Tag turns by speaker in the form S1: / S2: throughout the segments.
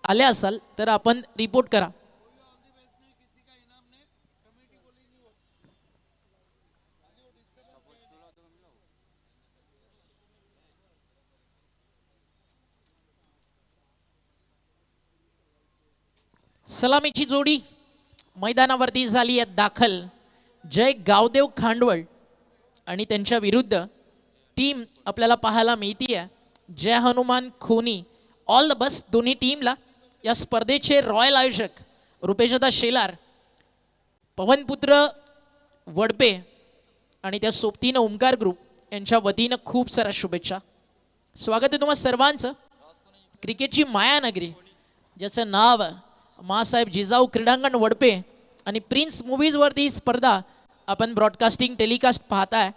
S1: आले असाल तर आपण रिपोर्ट करा. सलामीची जोडी मैदानावरती झाली आहे दाखल. जय गावदेव खांडवळ आणि त्यांच्या विरुद्ध टीम आपल्याला पाहायला मिळतीये जय हनुमान खोनी. ऑल द बेस्ट दोन्ही टीमला. या स्पर्धेचे रॉयल आयोजक रुपेशदा शेलार, पवनपुत्र वडपे आणि त्या सोबतीनं ओमकार ग्रुप यांच्या वतीनं खूप साऱ्या शुभेच्छा. स्वागत आहे तुम्हा सर्वांचं. क्रिकेटची मायानगरी ज्याचं नाव मासाहेब जिजाऊ क्रीडांगण वडपे आणि प्रिन्स मूवीजवरती ही स्पर्धा आपण ब्रॉडकास्टिंग टेलिकास्ट पाहताय.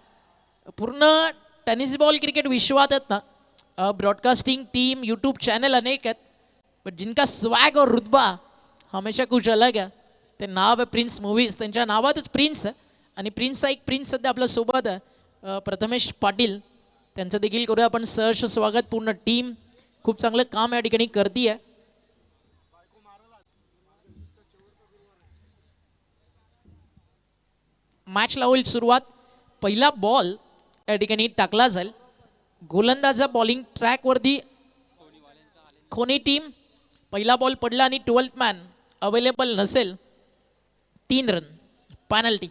S1: पूर्ण टेनिस बॉल क्रिकेट विश्वात आहेत ना ब्रॉडकास्टिंग टीम यूट्यूब चैनल अनेक आहेत, बट जिनका स्वैग और रुतबा हमेशा कुछ अलग है. ते नाव आहे प्रिन्स मूवीज. त्यांच्या नावातच प्रिन्स आहे आणि प्रिन्सचा एक प्रिन्स सध्या आपल्या सोबत आहे प्रथमेश पाटील. त्यांचं देखील करूया आपण सहर्ष स्वागत. पूर्ण टीम खूप चांगलं काम या ठिकाणी करते आहे. मॅचला होईल सुरुवात. पहिला बॉल या ठिकाणी टाकला जाईल. गोलंदाजा बॉलिंग ट्रॅकवरती खोनी टीम. पहिला बॉल पडला आणि 12th मॅन अवेलेबल नसेल. 3 रन पेनल्टी.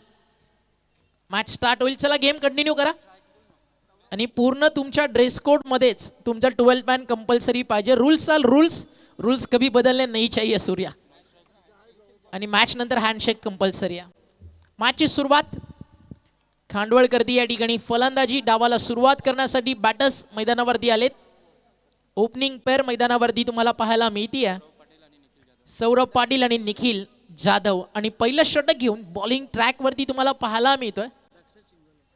S1: मॅच स्टार्ट होईल. चला गेम कंटिन्यू करा आणि पूर्ण तुमच्या ड्रेस कोडमध्येच तुमचा 12th मॅन कंपल्सरी पाहिजे. रूल्स कभी बदलने नहीं चाहिए सूर्या. आणि मॅच नंतर हँडशेक कंपल्सरी आहे. मॅचची सुरुवात खांडवळ करती. या ठिकाणी फलंदाजी डावाला सुरुवात करण्यासाठी बॅटर्स मैदानावरती आलेत. ओपनिंग पेअर मैदानावरती तुम्हाला पाहायला मिळते आहे सौरभ पाटील आणि निखिल जाधव. आणि पहिलं षटक घेऊन बॉलिंग ट्रॅकवरती तुम्हाला पाहायला मिळतोय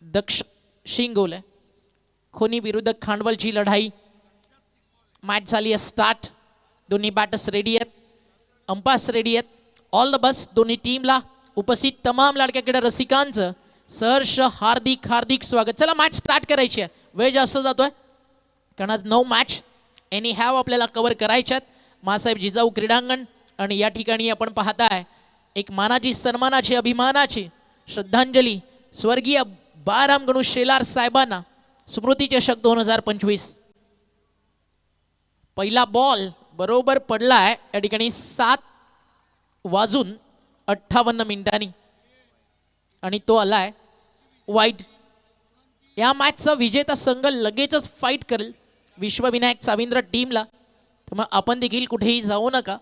S1: दक्ष शिंगोले. खोनी विरुद्ध खांडवलची लढाई. मॅच झाली आहे स्टार्ट. दोन्ही बॅटर्स रेडी आहेत, अंपायर्स रेडी आहेत. ऑल द बेस्ट दोन्ही टीमला. उपस्थित तमाम लाडक्याकडे रसिकांचं सहर्ष हार्दिक स्वागत. चला मॅच स्टार्ट करायची आहे. वेळ जास्त जातोय कारण आज 9 मॅच एनी हॅव आपल्याला कव्हर करायच्यात. मासाहेब जिजाऊ क्रीडांगण आणि या ठिकाणी आपण पाहताय एक मानाची सन्मानाची अभिमानाची श्रद्धांजली स्वर्गीय बाळाराम गणू शेलार साहेबांना. स्मृती चषक 2025. पहिला बॉल बरोबर पडलाय या ठिकाणी 7:58 आणि तो आलाय वाईट. या मॅचचा विजेता संघ लगेचच फाईट करेल विश्वविनायक चाविंद्र टीमला. त्यामुळे आपण देखील कुठेही जाऊ नका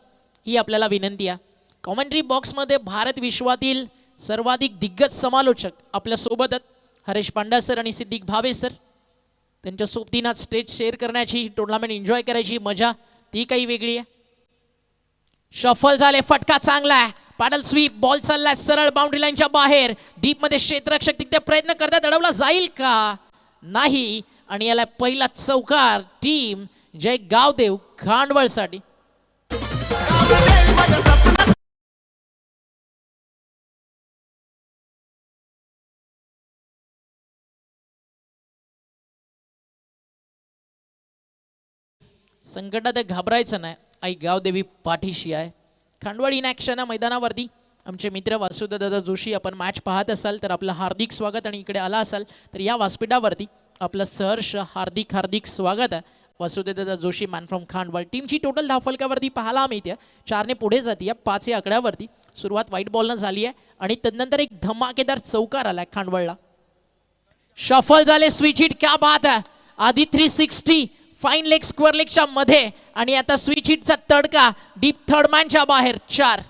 S1: ही आपल्याला विनंती आहे. कॉमेंट्री बॉक्समध्ये भारत विश्वातील सर्वाधिक दिग्गज समालोचक आपल्या सोबत आहेत. हरेश पांड्या सर आणि सिद्दीक भावे सर. त्यांच्या सोबतीनं स्टेज शेअर करण्याची, टुर्नामेंट एन्जॉय करायची मजा ती काही वेगळी आहे. शफल झाले. फटका चांगला आहे. Paddle sweep. बॉल चाललाय सरळ बाउंड्री लाईनच्या बाहेर. डीप मध्ये क्षेत्ररक्षक तिथे प्रयत्न करतात. अडवला जाईल का? नाही. आणि याला पहिला चौकार टीम जय गावदेव खांडवळसाठी. संकटात घाबरायचं नाही. आई गावदेवी पाठीशी आहे. खांडवळ इन ॲक्शन मैदानावरती आमचे मित्र वासुदेवदादा जोशी. आपण मॅच पाहत असाल तर आपलं हार्दिक स्वागत आणि इकडे आला असाल तर या व्यासपीठावरती आपलं सहर्ष हार्दिक स्वागत आहे. वासुदेवदादा जोशी मॅन फ्रॉम खांडवळ. टीमची टोटल धावफलकावरती पाहायला मिळते 4 पुढे जाते 5 या आकड्यावरती. सुरुवात वाईट बॉलनं झाली आहे आणि तदनंतर एक धमाकेदार चौकार आलाय खांडवळला. शफल झाले. Switch hit. क्या बात आहे. आधी 360 फाईन लेग स्क्वेअर लेगच्या मध्ये आणि आता स्विच हिटचा तडका डीप थर्ड मॅनच्या बाहेर. 4.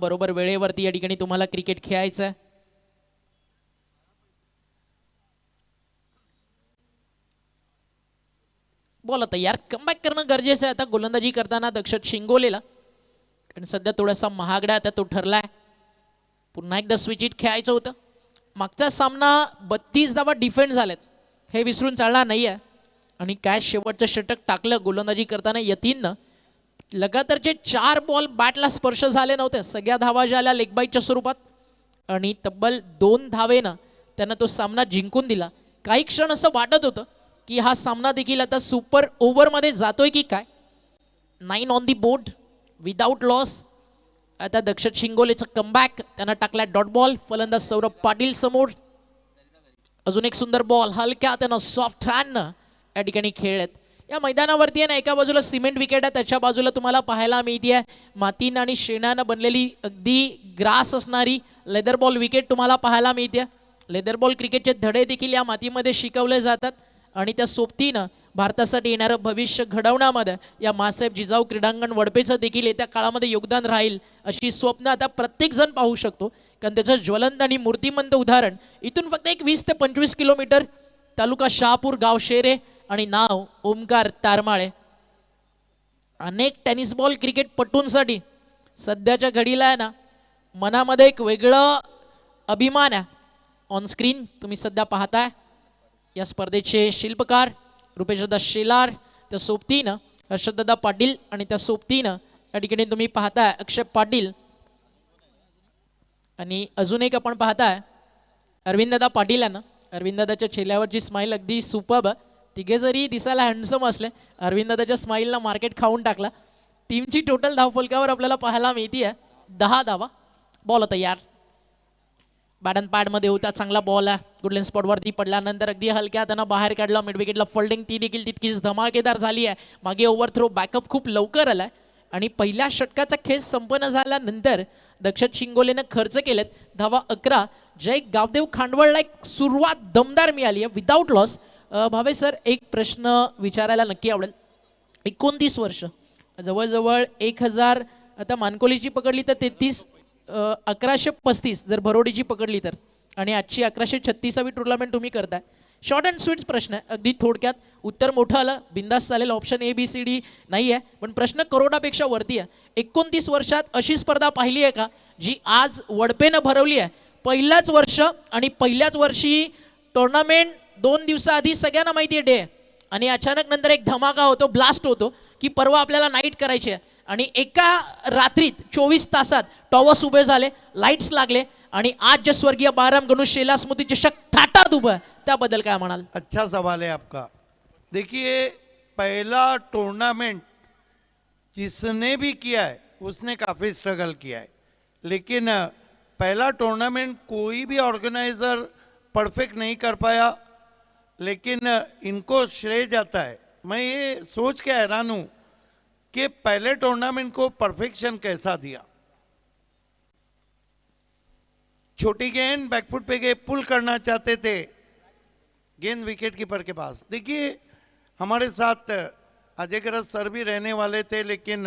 S1: बरोबर वेळेवरती या ठिकाणी तुम्हाला क्रिकेट खेळायचं. बॉल आता यार कमबॅक करणं गरजेचं आहे आता गोलंदाजी करताना दक्ष शिंगोलेला. कारण सध्या थोडासा महागडा आता तो ठरलाय. पुन्हा एकदा स्विच हिट खेळायचं होतं. मागचा सामना 32 धावा डिफेंड झालेत, हे विसरून चालणार नाही आहे. आणि काय शेवटचं षटक टाकलं गोलंदाजी करताना यतीननं. लगातारचे 4 बॉल बॅटला स्पर्श झाले नव्हते, सगळ्या धावा ज्या आल्या लेगबाईच्या स्वरूपात. आणि तब्बल 2 धावेनं त्यानं तो सामना जिंकून दिला. काही क्षण असं वाटत होतं की हा सामना देखील आता सुपर ओव्हरमध्ये जातोय की काय. 9 on the board without loss. आता दक्षिण शिंगोलेचं कमबॅक, त्यानं टाकला डॉट बॉल. फलंदाज सौरभ पाटील समोर. अजून एक सुंदर बॉल हलक्या त्यानं सॉफ्ट हँडनं या ठिकाणी खेळलेत. या मैदानावरती आहे ना, एका बाजूला सिमेंट विकेट आहे, त्याच्या बाजूला तुम्हाला पाहायला मिळते मातीनं आणि शेणानं बनलेली अगदी ग्रास असणारी लेदर बॉल विकेट तुम्हाला पाहायला मिळते. लेदर बॉल क्रिकेटचे धडे देखील या मातीमध्ये शिकवले जातात आणि त्या सोबतीनं भारतासाठी येणारं भविष्य घडवण्यामध्ये या मासाहेब जिजाऊ क्रीडांगण वडपेचं देखील येत्या काळामध्ये योगदान राहील अशी स्वप्न आता प्रत्येकजण पाहू शकतो. कारण त्याचं ज्वलंत आणि मूर्तिमंत उदाहरण इथून फक्त एक 20 ते 25 किलोमीटर, तालुका शहापूर, गाव शेरे आणि नाव ओमकार तारमाळे. अनेक टेनिस बॉल क्रिकेट पटूंसाठी सध्याच्या घडीला आहे ना, मनामध्ये एक वेगळं अभिमान आहे. ऑन स्क्रीन तुम्ही सध्या पाहताय या स्पर्धेचे शिल्पकार रुपेशदादा शेलार, त्या सोबतीनं हर्षददादा पाटील आणि त्या सोबतीनं या ठिकाणी तुम्ही पाहताय अक्षय पाटील. आणि अजून एक आपण पाहताय अरविंददादा पाटील आहे ना. अरविंददादाच्या चेहऱ्यावरची स्माईल अगदी सुपर्ब. तिघे जरी दिसायला हँडसम असले, अरविंददादाच्या स्माईलला मार्केट खाऊन टाकला. टीमची टोटल धावफलकावर आपल्याला पाहायला मिळते 10 धावा. बॉल तयार, बॅट अँड पॅडमध्ये होता, चांगला बॉल आहे. गुडलेन स्पॉटवरती पडल्यानंतर अगदी हलक्या त्यांना बाहेर काढला. मिड विकेटला फोल्डिंग ती देखील तितकीच धमाकेदार झाली आहे. मागे ओव्हर थ्रो बॅकअप खूप लवकर आलाय आणि पहिल्या षटकाचा खेळ संपन्न झाल्यानंतर दक्षिण शिंगोलेनं खर्च केलेत धावा 11. जय गावदेव खांडवळला एक सुरुवात दमदार मिळाली आहे विदाऊट लॉस. भावे सर, एक प्रश्न विचारायला नक्की आवडेल. 29 वर्ष, जवळजवळ 1000 आता मानकोलीची पकडली तर 1135 जर भरोडीची पकडली तर, आणि आजची 1136वी टुर्नामेंट तुम्ही करताय. शॉर्ट अँड स्वीट प्रश्न आहे, अगदी थोडक्यात उत्तर मोठं आलं बिंदास चालेल. ऑप्शन ABCD नाही आहे, पण प्रश्न करोडापेक्षा वरती आहे. 29 वर्षात अशी स्पर्धा पाहिली आहे का जी आज वडपेनं भरवली आहे? पहिल्याच वर्ष आणि पहिल्याच वर्षी टुर्नामेंट 2 दिवसाआधी सगळ्यांना माहिती आहे डे, आणि अचानक नंतर एक धमाका होतो, ब्लास्ट होतो की परवा आपल्याला नाईट करायची आहे. आणि एका रात्रीत 24 तासात टॉवर्स उभे झाले, लाईट्स लागले आणि आज जे स्वर्गीय बाळाराम गणू शेला स्मृती चषक थाटात उभं, त्याबद्दल काय म्हणाल?
S2: अच्छा सवाल है आपका. देखिए, पहला टूर्नामेंट जिसने भी किया है उसने काफ़ी स्ट्रगल किया है, लेकिन पहला टूर्नामेंट कोई भी ऑर्गेनाइज़र परफेक्ट नहीं कर पाया, लेकिन इनको श्रेय जाता है. मैं ये सोच के हैरान हूँ कि पहले टूर्नामेंट को परफेक्शन कैसा दिया. छोटी गेंद बैकफुट पे गए, पुल करना चाहते थे, गेंद विकेट कीपर के पास. देखिए, हमारे साथ अजय गरज सर भी रहने वाले थे, लेकिन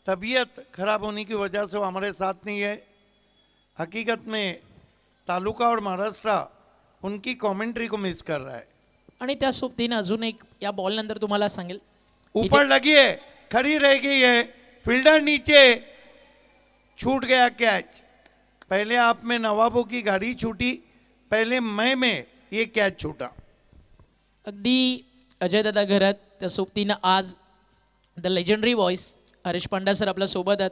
S2: तबीयत खराब होने की वजह से वो हमारे साथ नहीं है. हकीकत में तालुका और महाराष्ट्र उनकी कमेंट्री को मिस कर रहा है.
S1: आणि त्या सोबतीनं अजून एक या बॉल नंतर तुम्हाला सांगेल,
S2: ऊपर लगी है, खड़ी रह गई है, फील्डर नीचे, छूट गया कैच. पहले आप में नवाबों की गाड़ी छूटी, पहले मैं में ये कैच छूटा.
S1: अगदी अजय दादा घरात त्या सोबतीनं आज the legendary voice Harish Panda sir आपल्या सोबत आहेत.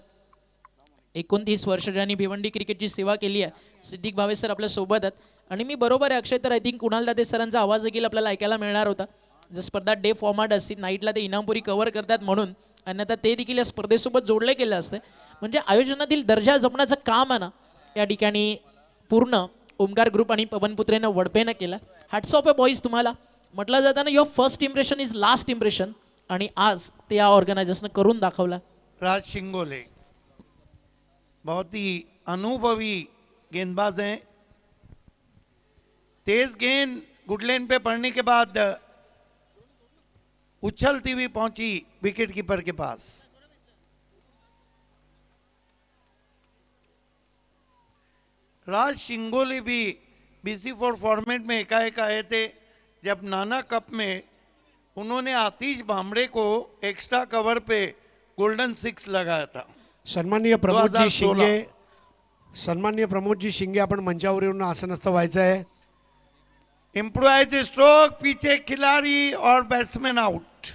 S1: 29 वर्ष ज्यांनी भिवंडी क्रिकेटची सेवा केली आहे, सिद्दीक भावे सर आपल्या सोबत आहेत. आणि मी बरोबर आहे अक्षय, तर आय थिंक कुणाल दाते सरांचा आवाज देखील आपल्याला ऐकायला मिळणार होता. जर स्पर्धा डे फॉर्मॅट असतील, नाईटला ते इनामपुरी कव्हर करतात म्हणून, अन्यथा ते देखील या स्पर्धेसोबत जोडले गेले असते. म्हणजे आयोजनातील दर्जा जपण्याचं काम आहे ना या ठिकाणी पूर्ण ओमकार ग्रुप आणि पवनपुत्रेनं वडपेनं केलं. हॅट्स ऑफ ए बॉईज तुम्हाला. म्हटलं जाताना your first impression is last impression, आणि आज ते या ऑर्गनायझर्सनं करून दाखवलं.
S2: राज शिंगोले बहुत ही अनुभवी गेंदबाज हैं. तेज गेंद गुडलेन पे पड़ने के बाद उछलती हुई पहुंची विकेट कीपर के पास. राज शिंगोले भी BC4 फॉर्मेट में एकाएक आए थे जब नाना कप में उन्होंने आतिश भामड़े को एक्स्ट्रा कवर पे गोल्डन 6 लगाया था.
S3: सन्माननीय प्रमोद जी शिंगे सन्माननीय प्रमोदजी शिंगे, आपण मंचावर येऊन आसनस्थ व्हायचं आहे.
S2: इम्प्रोवाइज स्ट्रोक, पीछे खिलाड़ी और बैट्समैन आउट.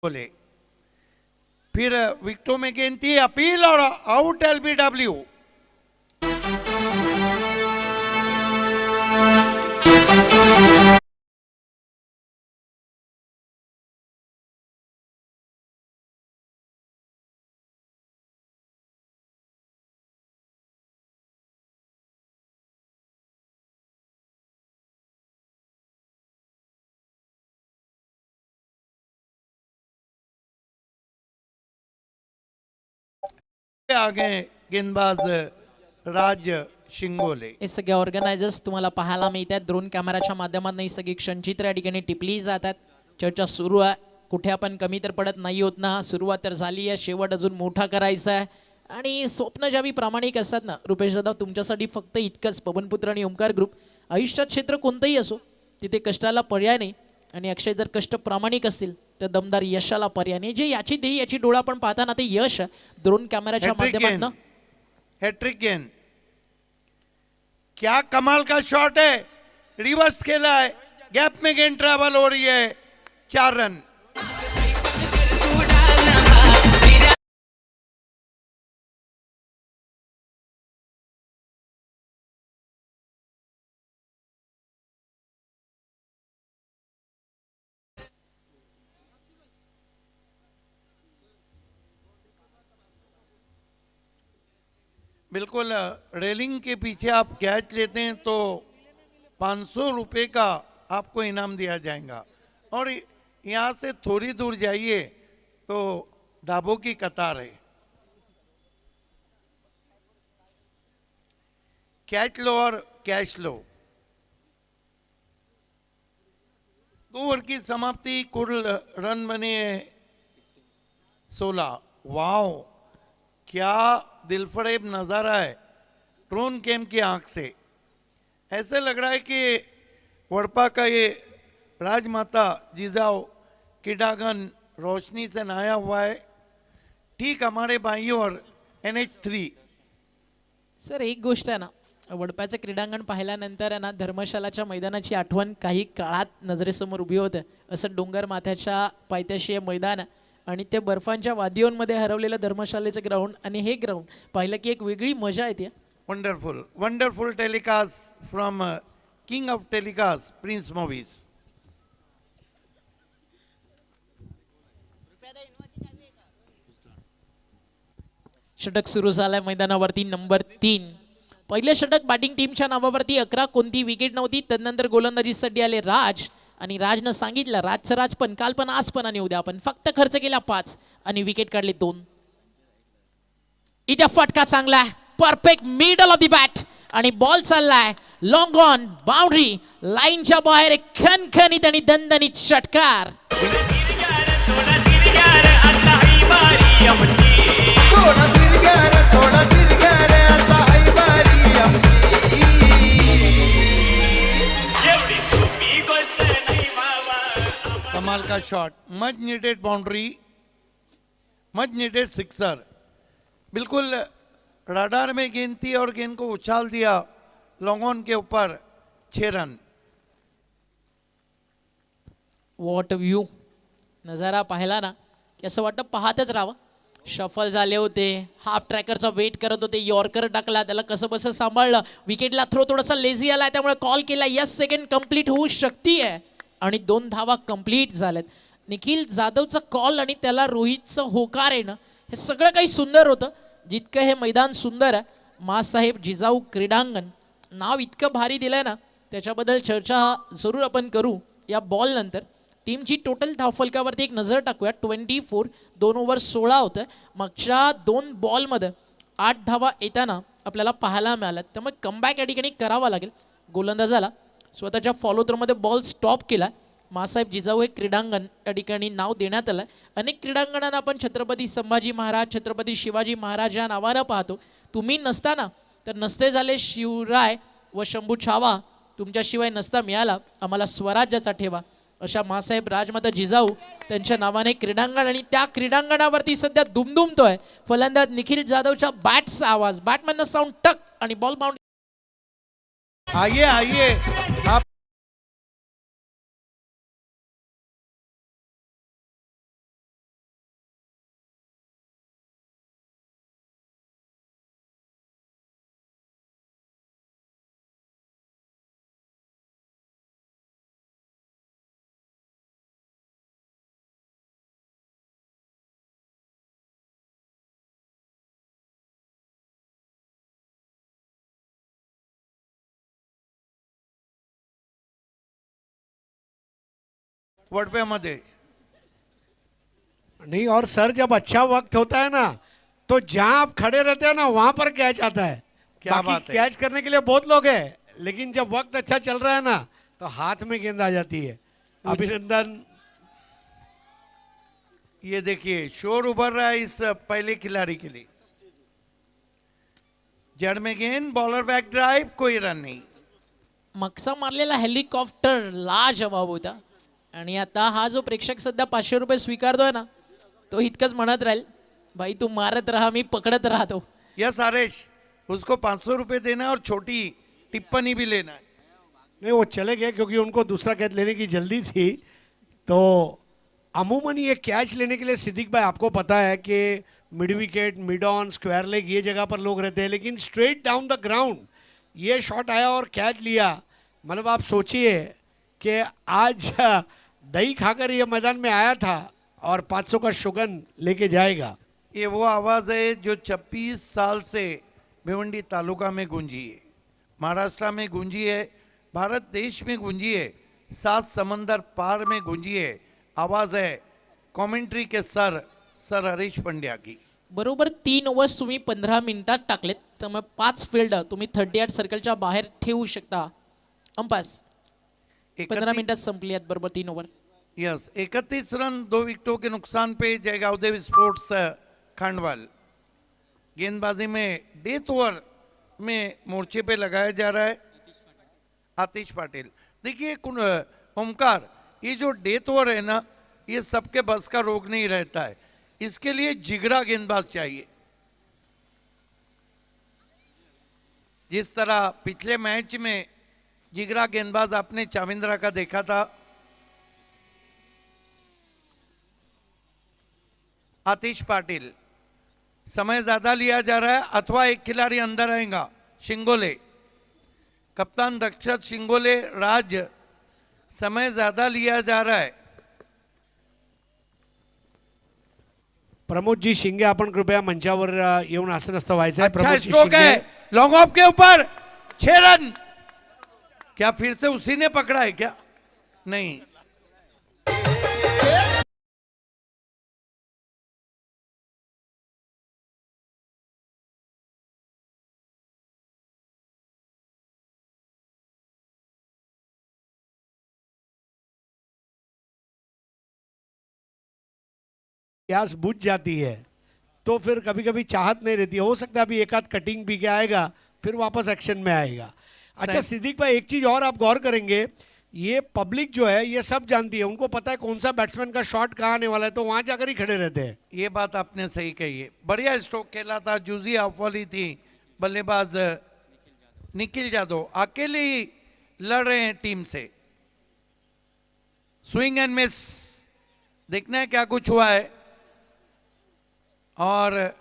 S2: बोले फिर विकेटों में गेंद थी, अपील और आउट एलबीडब्ल्यू. आगे गेंदबाज राज शिंगोले.
S1: हे सगळे ऑर्गनायझर्स तुम्हाला पाहायला मिळतात. ड्रोन कॅमेराच्या माध्यमातून ही सगळी क्षणचित्र या ठिकाणी टिपली जातात. चर्चा सुरू आहे. कुठे आपण कमी तर पडत नाही होत ना. सुरुवात तर झाली आहे, शेवट अजून मोठा करायचा आहे. आणि स्वप्न ज्यावी प्रामाणिक असतात ना रुपेश दादा, तुमच्यासाठी फक्त इतकंच. पवनपुत्र आणि ओंकार ग्रुप, आयुष्यात क्षेत्र कोणतंही असो तिथे कष्टाला पर्याय नाही. आणि अक्षय जर कष्ट प्रामाणिक असतील तर दमदार यशाला पर्याय नाही. जे याची देही याची डोळा पण पाहताना ते यश ड्रोन कॅमेराच्या माध्यमातून.
S2: हैट्रिक गेंद, क्या कमाल का शॉट है, रिवर्स खेला है, गैप में गेंद ट्रैवल हो रही है. 4 रन. बिल्कुल रेलिंग के पीछे आप कैच लेते हैं तो 500 रुपये का आपको इनाम दिया जाएगा. और यहाँ से थोड़ी दूर जाइए तो ढाबों की कतार है. कैच लो और कैश लो. 2 ओवर की समाप्ति, कुल रन बने 16. वाओ, क्या दिलफरेब नज़ारा है ड्रोन कैम की आंख से. ऐसे लग रहा है कि वड़पा का ये राजमाता जिजाओ किडागन रोशनी से नहाया हुआ है. ठीक हमारे भाइयों और NH3.
S1: सर एक गोष्ट आहे ना, वडप्याचं क्रीडांगण पाहिल्यानंतर आहे ना धर्मशालाच्या मैदानाची आठवण काही काळात नजरेसमोर उभी होते. असं डोंगर माथ्याच्या पायथ्याशी हे मैदान आणि ते बर्फांच्या वादियोंमध्ये हरवलेलं धर्मशालेचं ग्राउंड आणि हे ग्राउंड पाहिलं की एक वेगळी मजा येते.
S2: Wonderful wonderful telecast from king of telecast Prince movies.
S1: षटक सुरू झालंय मैदानावरती. नंबर 3, पहिले षटक बॅटिंग टीमच्या नावावरती. 11 कोणती विकेट नव्हती. त्यानंतर गोलंदाजीसाठी आले राज आणि राजनं सांगितलं, राजचं राज पण काल पण आज पण आणि उद्या पण. फक्त खर्च केला 5 आणि विकेट काढले 2. इथे फटका चांगला आहे, perfect middle of the bat आणि बॉल चाललाय लॉंग ऑन बाउंड्री लाईनच्या बाहेर. एक खणखणीत आणि दणदणीत षटकार.
S4: थोड़ा
S2: कमाल का shot, much needed boundary, much needed sixer. बिल्कुल रडार में गेंद थी और गेंद को उछाल दिया लॉन्ग ऑन के ऊपर, 6 रन।
S1: वॉट व्ह्यू नजारा पाहिला ना की असं वाटतं पाहतच राहावं. शफल झाले होते, हाफ ट्रॅकरचा वेट करत होते, यॉर्कर टाकला, त्याला कसं बसं सांभाळलं, विकेटला थ्रो थोडासा लेझी आला त्यामुळे कॉल केला, यस सेकंड कंप्लीट होऊ शकते आहे आणि 2 धावा कंप्लीट झाल्यात. निखिल जाधवचा कॉल आणि त्याला रोहितचं होकार आहे ना, हे सगळं काही सुंदर होतं. जितकं हे मैदान सुंदर आहे, मासाहेब जिजाऊ क्रीडांगण नाव इतकं भारी दिलंय ना, त्याच्याबद्दल चर्चा जरूर आपण करू या बॉल नंतर. टीमची टोटल धावफलकावरती एक नजर टाकूया. 24, 2 ओव्हर 16 होतं. मागच्या 2 बॉलमध्ये 8 धावा येताना आपल्याला पाहायला मिळाल्यात. त्यामुळे कमबॅक या ठिकाणी करावा लागेल गोलंदाजाला. स्वतःच्या फॉलोथ्रूमध्ये बॉल स्टॉप केला. मासाहेब जिजाऊ हे क्रीडांगण या ठिकाणी नाव देण्यात आलं. अनेक क्रीडांगणांना आपण छत्रपती संभाजी महाराज, छत्रपती शिवाजी महाराज या नावानं पाहतो. तुम्ही नसताना तर नसते झाले शिवराय व शंभू छावा, तुमच्याशिवाय नसता मिळाला आम्हाला स्वराज्याचा ठेवा, अशा मासाहेब राजमाता जिजाऊ त्यांच्या नावाने क्रीडांगण. आणि त्या क्रीडांगणावरती सध्या दुमदुमतोय फलंदाज निखिल जाधवच्या बॅटचा आवाज. बॅटमॅननं साऊंड टक आणि बॉल बाउंड.
S2: आइए आइए आप वडप्यामध्ये
S3: नहीं, और सर जब अच्छा वक्त होता है ना तो जहां आप खड़े रहते हैं ना वहां पर कैच आता है.
S2: क्या
S3: बाकी
S2: बात है.
S3: कैच करने के लिए बहुत लोग हैं, लेकिन जब वक्त अच्छा चल रहा है ना तो हाथ में गेंद आ जाती है. अभिनंदन.
S2: ये देखिए शोर उभर रहा है इस पहले खिलाड़ी के लिए. जड़ में गेंद, बॉलर बैक ड्राइव, कोई रन नहीं.
S1: मक्सा मारलेला हेलिकॉप्टर लाजवाब होता. आणि आता हा जो प्रेक्षक सध्या 500 रुपये स्वीकारतोय ना, तो इतकंच म्हणत राहील, भाई तू मारत राहा, मी पकडत राहतो.
S2: यस आरेश, उसको 500 रुपए देना है और छोटी टिप्पणी भी लेना है.
S3: नहीं, वो चले गए क्योंकि उनको दूसरा कैच लेने की जल्दी थी. तो अमूमन ये कैच लेने के लिए सिद्दीक भाई आपको पता है कि mid wicket, mid on, square leg ये जगह पर लोग रहते हैं, लेकिन स्ट्रेट डाउन द ग्राउंड ये शॉट आया और कैच लिया. मतलब आप सोचिए कि आज दही खाकर ये मैदान में आया था और 500 का शुगन लेके जाएगा.
S2: ये वो आवाज है जो 26 साल से भिवंडी तालुका में गूंजी है, महाराष्ट्र में गूंजी है, भारत देश में गूंजी है, 7 समंदर पार में गूंजी है. आवाज है कमेंट्री के सर हरीश पंड्या की.
S1: बरोबर 3 ओव्हर्स तुम्ही 15 मिनिटात टाकलेत, त्यामुळे 5 फील्ड तुम्ही 38 सर्कलच्या बाहेर ठेवू शकता. अंपास 15 मिनिटात संपली आहेत बरोबर 3 ओव्हर.
S2: यस, 31 रन 2 विकेटों के नुकसान पे जयगावदेव स्पोर्ट्स खांडवाल. गेंदबाजी में डेथ ओवर में मोर्चे पे लगाया जा रहा है आतिश पाटिल. देखिए ओमकार, ये जो डेथ ओवर है ना, ये सबके बस का रोग नहीं रहता है. इसके लिए जिगरा गेंदबाज चाहिए. जिस तरह पिछले मैच में जिगरा गेंदबाज आपने चाविंद्रा का देखा था. आतिश पाटिल, समय ज्यादा लिया जा रहा है अथवा एक खिलाड़ी अंदर आएगा. शिंगोले, कप्तान रक्षत शिंगोले, राज, समय ज्यादा लिया जा रहा है.
S3: प्रमोद जी शिंगे, आपण कृपया मंचावर येऊन आसनस्थ व्हायचं आहे.
S2: अच्छा
S3: प्रमोद जी
S2: स्ट्रोक
S3: शिंगे.
S2: है, लॉन्ग ऑफ के ऊपर 6 रन. क्या फिर से उसी ने पकड़ा है क्या? नहीं.
S3: प्यास बुझ जाती है तो फिर कभी कभी चाहत नहीं रहती है. हो सकता है अभी एक आध कटिंग भी के आएगा, फिर वापस एक्शन में आएगा. अच्छा
S2: सही.
S3: सिद्दीक भाई, एक चीज और आप गौर करेंगे, ये पब्लिक जो है ये सब जानती है, उनको पता है कौन सा बैट्समैन का शॉट कहाँ आने वाला है, तो वहां जाकर ही खड़े रहते हैं।
S2: ये बात आपने सही कही है। बढ़िया स्ट्रोक खेला था, जूजी ऑफवाली थी, बल्लेबाज निखिल यादव अकेले ही लड़ रहे हैं टीम से। स्विंग एंड मिस, देखना है क्या कुछ हुआ है। और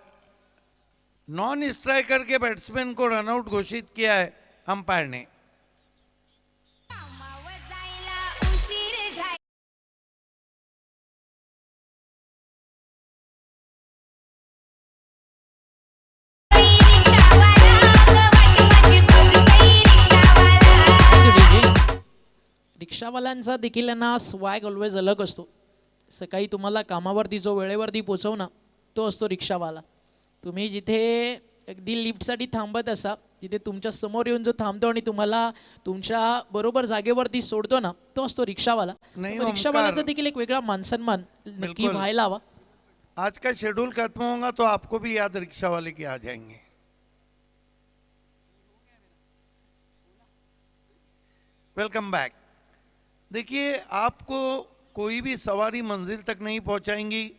S2: नॉन स्ट्राइकर के बैट्समैन को रनआउट घोषित किया है अंपायर ने।
S1: रिक्षावाल्यांचा देखील ना स्वॅग ऑलवेज अलग असतो. सकाळी तुम्हाला कामावरती जो वेळेवरती पोचवणार तो असतो रिक्षावाला. तुम्ही जिथे अगदी लिफ्टसाठी थांबत असा तिथे तुमच्या समोर येऊन जो थांबतो आणि तुम्हाला तुमच्या बरोबर जागेवरती सोडतो ना तो असतो रिक्षावाला.
S2: नाही,
S1: मग रिक्षावाल्याचा
S2: ओमकार.
S1: देखील एक वेगळा मानसन्मान नक्की
S2: बिल्कुल.
S1: व्हायला हवा.
S2: आज का शेड्यूल खत्म होगा तो आपको भी याद रिक्शा वाले के आ जाएंगे। Welcome back. देखिए, आपको कोई भी सवारी मंजिल तक नहीं पहुंचाएंगी,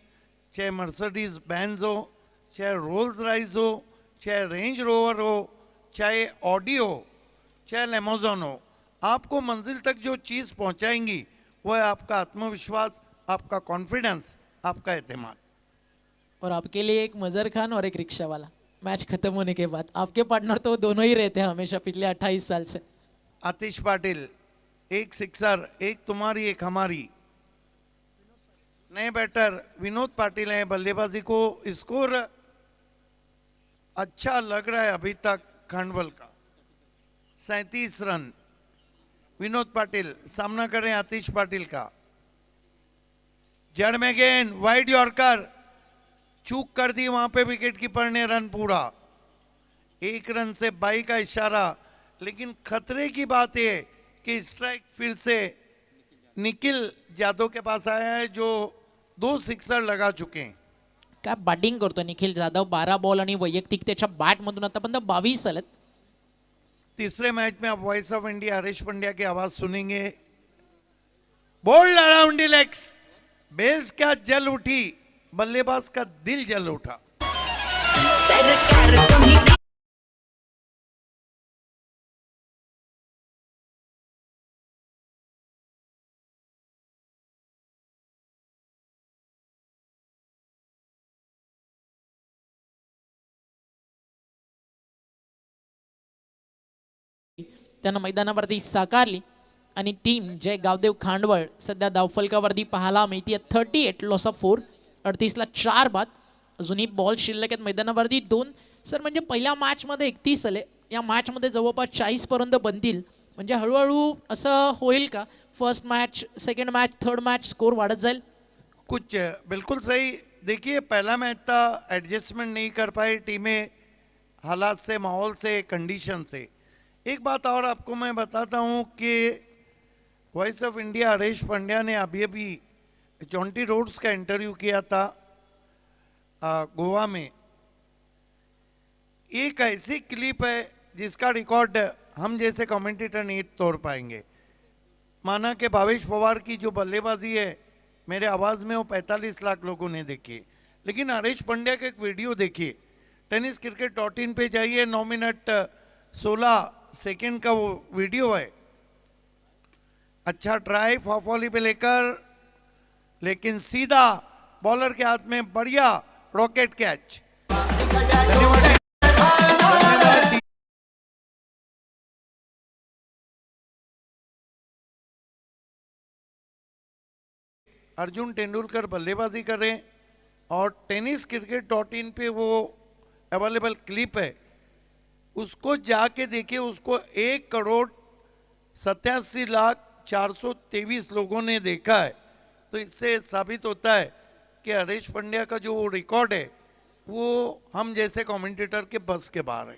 S2: चाहे मर्सिडीज बेंज हो, चाहे रोल्स राइस हो, चाहे रेंज रोवर हो, चाहे ऑडी हो, चाहे लेमोजन हो। आपको मंजिल तक जो चीज़ पहुंचाएंगी वो है आपका आत्मविश्वास, आपका कॉन्फिडेंस, आपका एतमाद।
S1: और आपके लिए एक मजर खान और एक रिक्शा वाला। मैच खत्म होने के बाद आपके पार्टनर तो दोनों ही रहते हैं हमेशा पिछले 28 साल से।
S2: आतिश पाटिल, एक सिक्सर, एक तुम्हारी एक हमारी। नए बैटर विनोद पाटिल हैं, बल्लेबाजी को स्कोर अच्छा लग रहा है अभी तक खांडवल का, 37 रन। विनोद पाटिल सामना करें आतिश पाटिल का। जड़ में गेंद, वाइड यॉर्कर, चूक कर दी वहां पे विकेट कीपर ने, रन पूरा। 1 रन से 22 का इशारा, लेकिन खतरे की बात यह कि स्ट्राइक फिर से निखिल यादव के पास आया है जो 2 सिक्सर लगा चुके हैं।
S1: काय बॅटिंग करतो निखिल जाधव. 12 बॉल आणि वैयक्तिक त्याच्या बॅटमधून आतापर्यंत 22 आलेत.
S2: तीसरे मैच में आप voice of India Harish Pandya की आवाज सुनेंगे। Bowled around the legs, bails क्या जल उठी, बल्लेबाज का दिल जल उठा।
S1: त्यानं मैदानावरती साकारली आणि टीम जय गावदेव खांडवळ सध्या धावफलकावरती पाहायला मिळते. 38 लॉस ऑफ 4, 38 ला 4 बाद. अजूनही बॉल शिल्लक आहेत मैदानावरती 2. सर म्हणजे पहिल्या मॅचमध्ये 31 आले, या मॅचमध्ये जवळपास 40 पर्यंत बनतील. म्हणजे हळूहळू असं होईल का first match, second match, third match score वाढत जाईल?
S2: कुछ बिल्कुल सही। देखिए, पहला मैच था, एडजस्टमेंट नहीं कर पाई टीमें, हालात से, माहौल से, कंडीशन से। एक बात और आपको मैं बताता हूं कि voice of India Harish Pandya ने अभी अभी जॉन्टी रोड्स का इंटरव्यू किया था गोवा में। एक ऐसी क्लिप है जिसका रिकॉर्ड हम जैसे कमेंटेटर नहीं तोड़ पाएंगे। माना कि भावेश पवार की जो बल्लेबाजी है मेरे आवाज़ में वो 45 लाख लोगों ने देखी, लेकिन हरीश पंड्या का एक वीडियो देखिए, tenniscricket.in पे जाइए, 9 मिनट 16 सेकेंड का वो वीडियो है। अच्छा ट्राई फॉफोली पे लेकर, लेकिन सीधा बॉलर के हाथ में बढ़िया रॉकेट कैच। धन्यवाद। अर्जुन तेंदुलकर बल्लेबाजी कर रहे हैं और tenniscricket.in पे वो अवेलेबल क्लिप है, उसको जाके देखिए। उसको 1,87,423 लोगों ने देखा है। तो इससे साबित होता है कि हरीश पंड्या का जो रिकॉर्ड है वो हम जैसे कमेंटेटर के बस के बाहर है।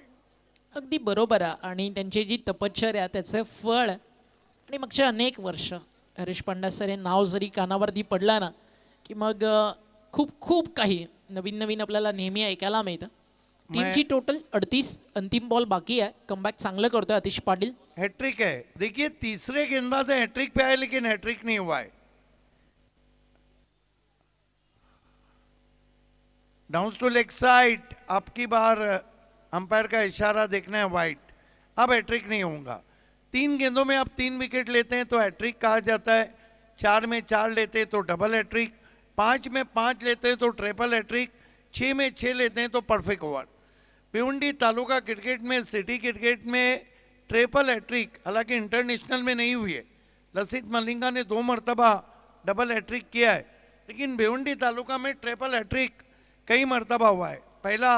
S1: अगदी बरोबर आहे. आणि त्यांची जी तपश्चर्या त्याचे फळ आणि मागचे अनेक वर्ष हरीश पंड्या सर हे नाव जरी कानावरती पडला ना की मग खूप खूप काही नवीन नवीन आपल्याला नेहमी ऐकायला मिळतं. टीमची टोटल 38, अंतिम बॉल बाकी आहे. कमबॅक चांगलं करतोय आतिश पाटील.
S2: हैट्रिक है. देखिए तीसरे गेंदबाज हैट्रिक पे आए लेकिन हैट्रिक नहीं हुआ है. Downs to leg side. आपकी बार अंपायर का इशारा देखना है वाइड. अब हैट्रिक नहीं होगा. 3 गेंदों में आप 3 विकेट लेते हैं तो हैट्रिक कहा जाता है. 4 में 4 लेते हैं तो डबल हैट्रिक. 5 में 5 लेते हैं तो ट्रिपल हैट्रिक. 6 में 6 लेते हैं तो परफेक्ट ओवर. भिवंडी तालुका क्रिकेट में, सिटी क्रिकेट में ट्रिपल हैट्रिक हालांकि इंटरनेशनल में नहीं हुई है. लसित मलिंगा ने 2 मरतबा डबल हैट्रिक किया है, लेकिन भिवंडी तालुका में ट्रिपल हैट्रिक कई मरतबा हुआ है. पहला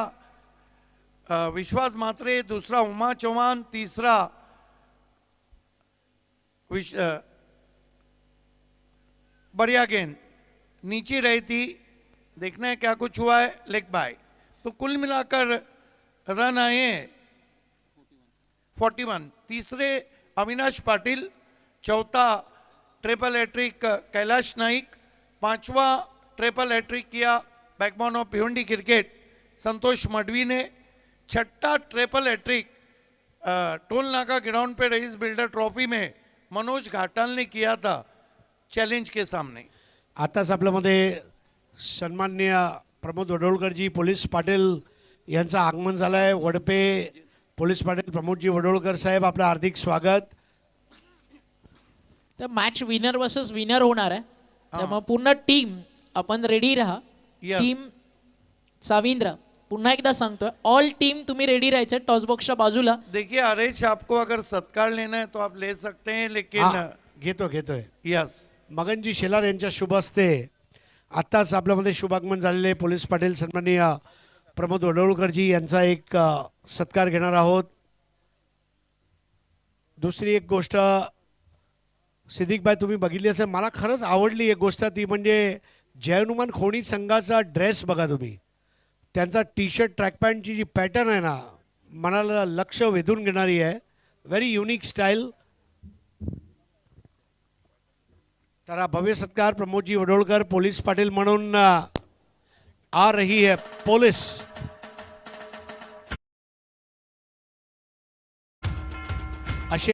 S2: विश्वास मात्रे, दूसरा उमा चौहान, तीसरा बढ़िया गेंद नीचे रही थी. देखना है क्या कुछ हुआ है. Leg bye. तो कुल मिलाकर रन आए 41. तीसरे अविनाश पाटिल, चौथा ट्रिपल हैट्रिक कैलाश नाइक, 5वां ट्रिपल हैट्रिक किया backbone of Bhiwandi cricket Santosh Madvi ने, 6ठा ट्रिपल हैट्रिक टोल नाका ग्राउंड पे रईस बिल्डर ट्रॉफी में मनोज घाटाल ने किया था चैलेंज के सामने.
S3: आताच आपल्यामध्ये सन्माननीय प्रमोद वडोळकरजी, पोलीस पाटील यांचं आगमन झालं आहे. वडपे पोलीस पाटील प्रमोदजी वडोळकर साहेब, आपलं हार्दिक स्वागत.
S1: तर मॅच विनर वर्सेस विनर होणार आहे. त्यामुळे पूर्ण टीम आपण रेडी राहा.
S2: Yes.
S1: टीम साविंद्र पुन्हा एकदा सांगतोय, ऑल टीम तुम्ही रेडी राहायचं टॉस बॉक्सच्या बाजूला.
S2: देखिए हरेश, आपको अगर सत्कार लेना है तो आप ले सकते हैं, लेकिन
S3: हा, घेतोय
S2: यस.
S3: मगनजी शेलार यांच्या शुभ हस्ते आत्ताच आपल्यामध्ये शुभागमन झालेले पोलीस पाटील सन्माननीय प्रमोद वडोळकरजी यांचा एक सत्कार घेणार आहोत. दुसरी एक गोष्ट सिद्दीकभाई तुम्ही बघितली असेल, मला खरंच आवडली एक गोष्ट, ती म्हणजे जय हनुमान खोणी संघाचा ड्रेस बघा तुम्ही. त्यांचा टी शर्ट, ट्रॅक पॅन्टची जी पॅटर्न आहे ना, मनाला लक्ष वेधून घेणारी आहे. Very unique style. तर भव्य सत्कार प्रमोदजी वडोळकर पोलीस पाटील म्हणून आ रही है पुलिस. असे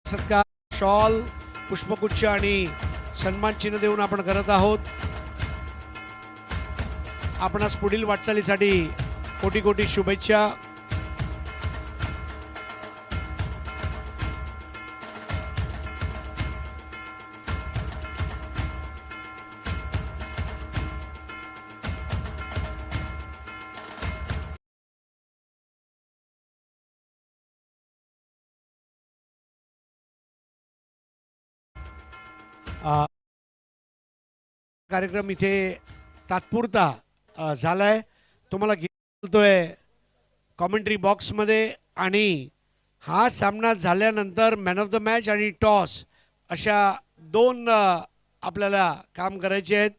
S3: सत्कार, शॉल, पुष्पगुच्छ आणि सन्मान चिन्ह देऊन आपण करत आहोत. आपणास पुढील वाटचालीसाठी कोटी कोटी शुभेच्छा. कार्यक्रम इथे तात्पुरता झालाय. तुम्हाला घेतोय कॉमेंट्री बॉक्समध्ये. आणि हा सामना झाल्यानंतर मॅन ऑफ द मॅच आणि टॉस अशा 2 आपल्याला काम करायचे आहेत.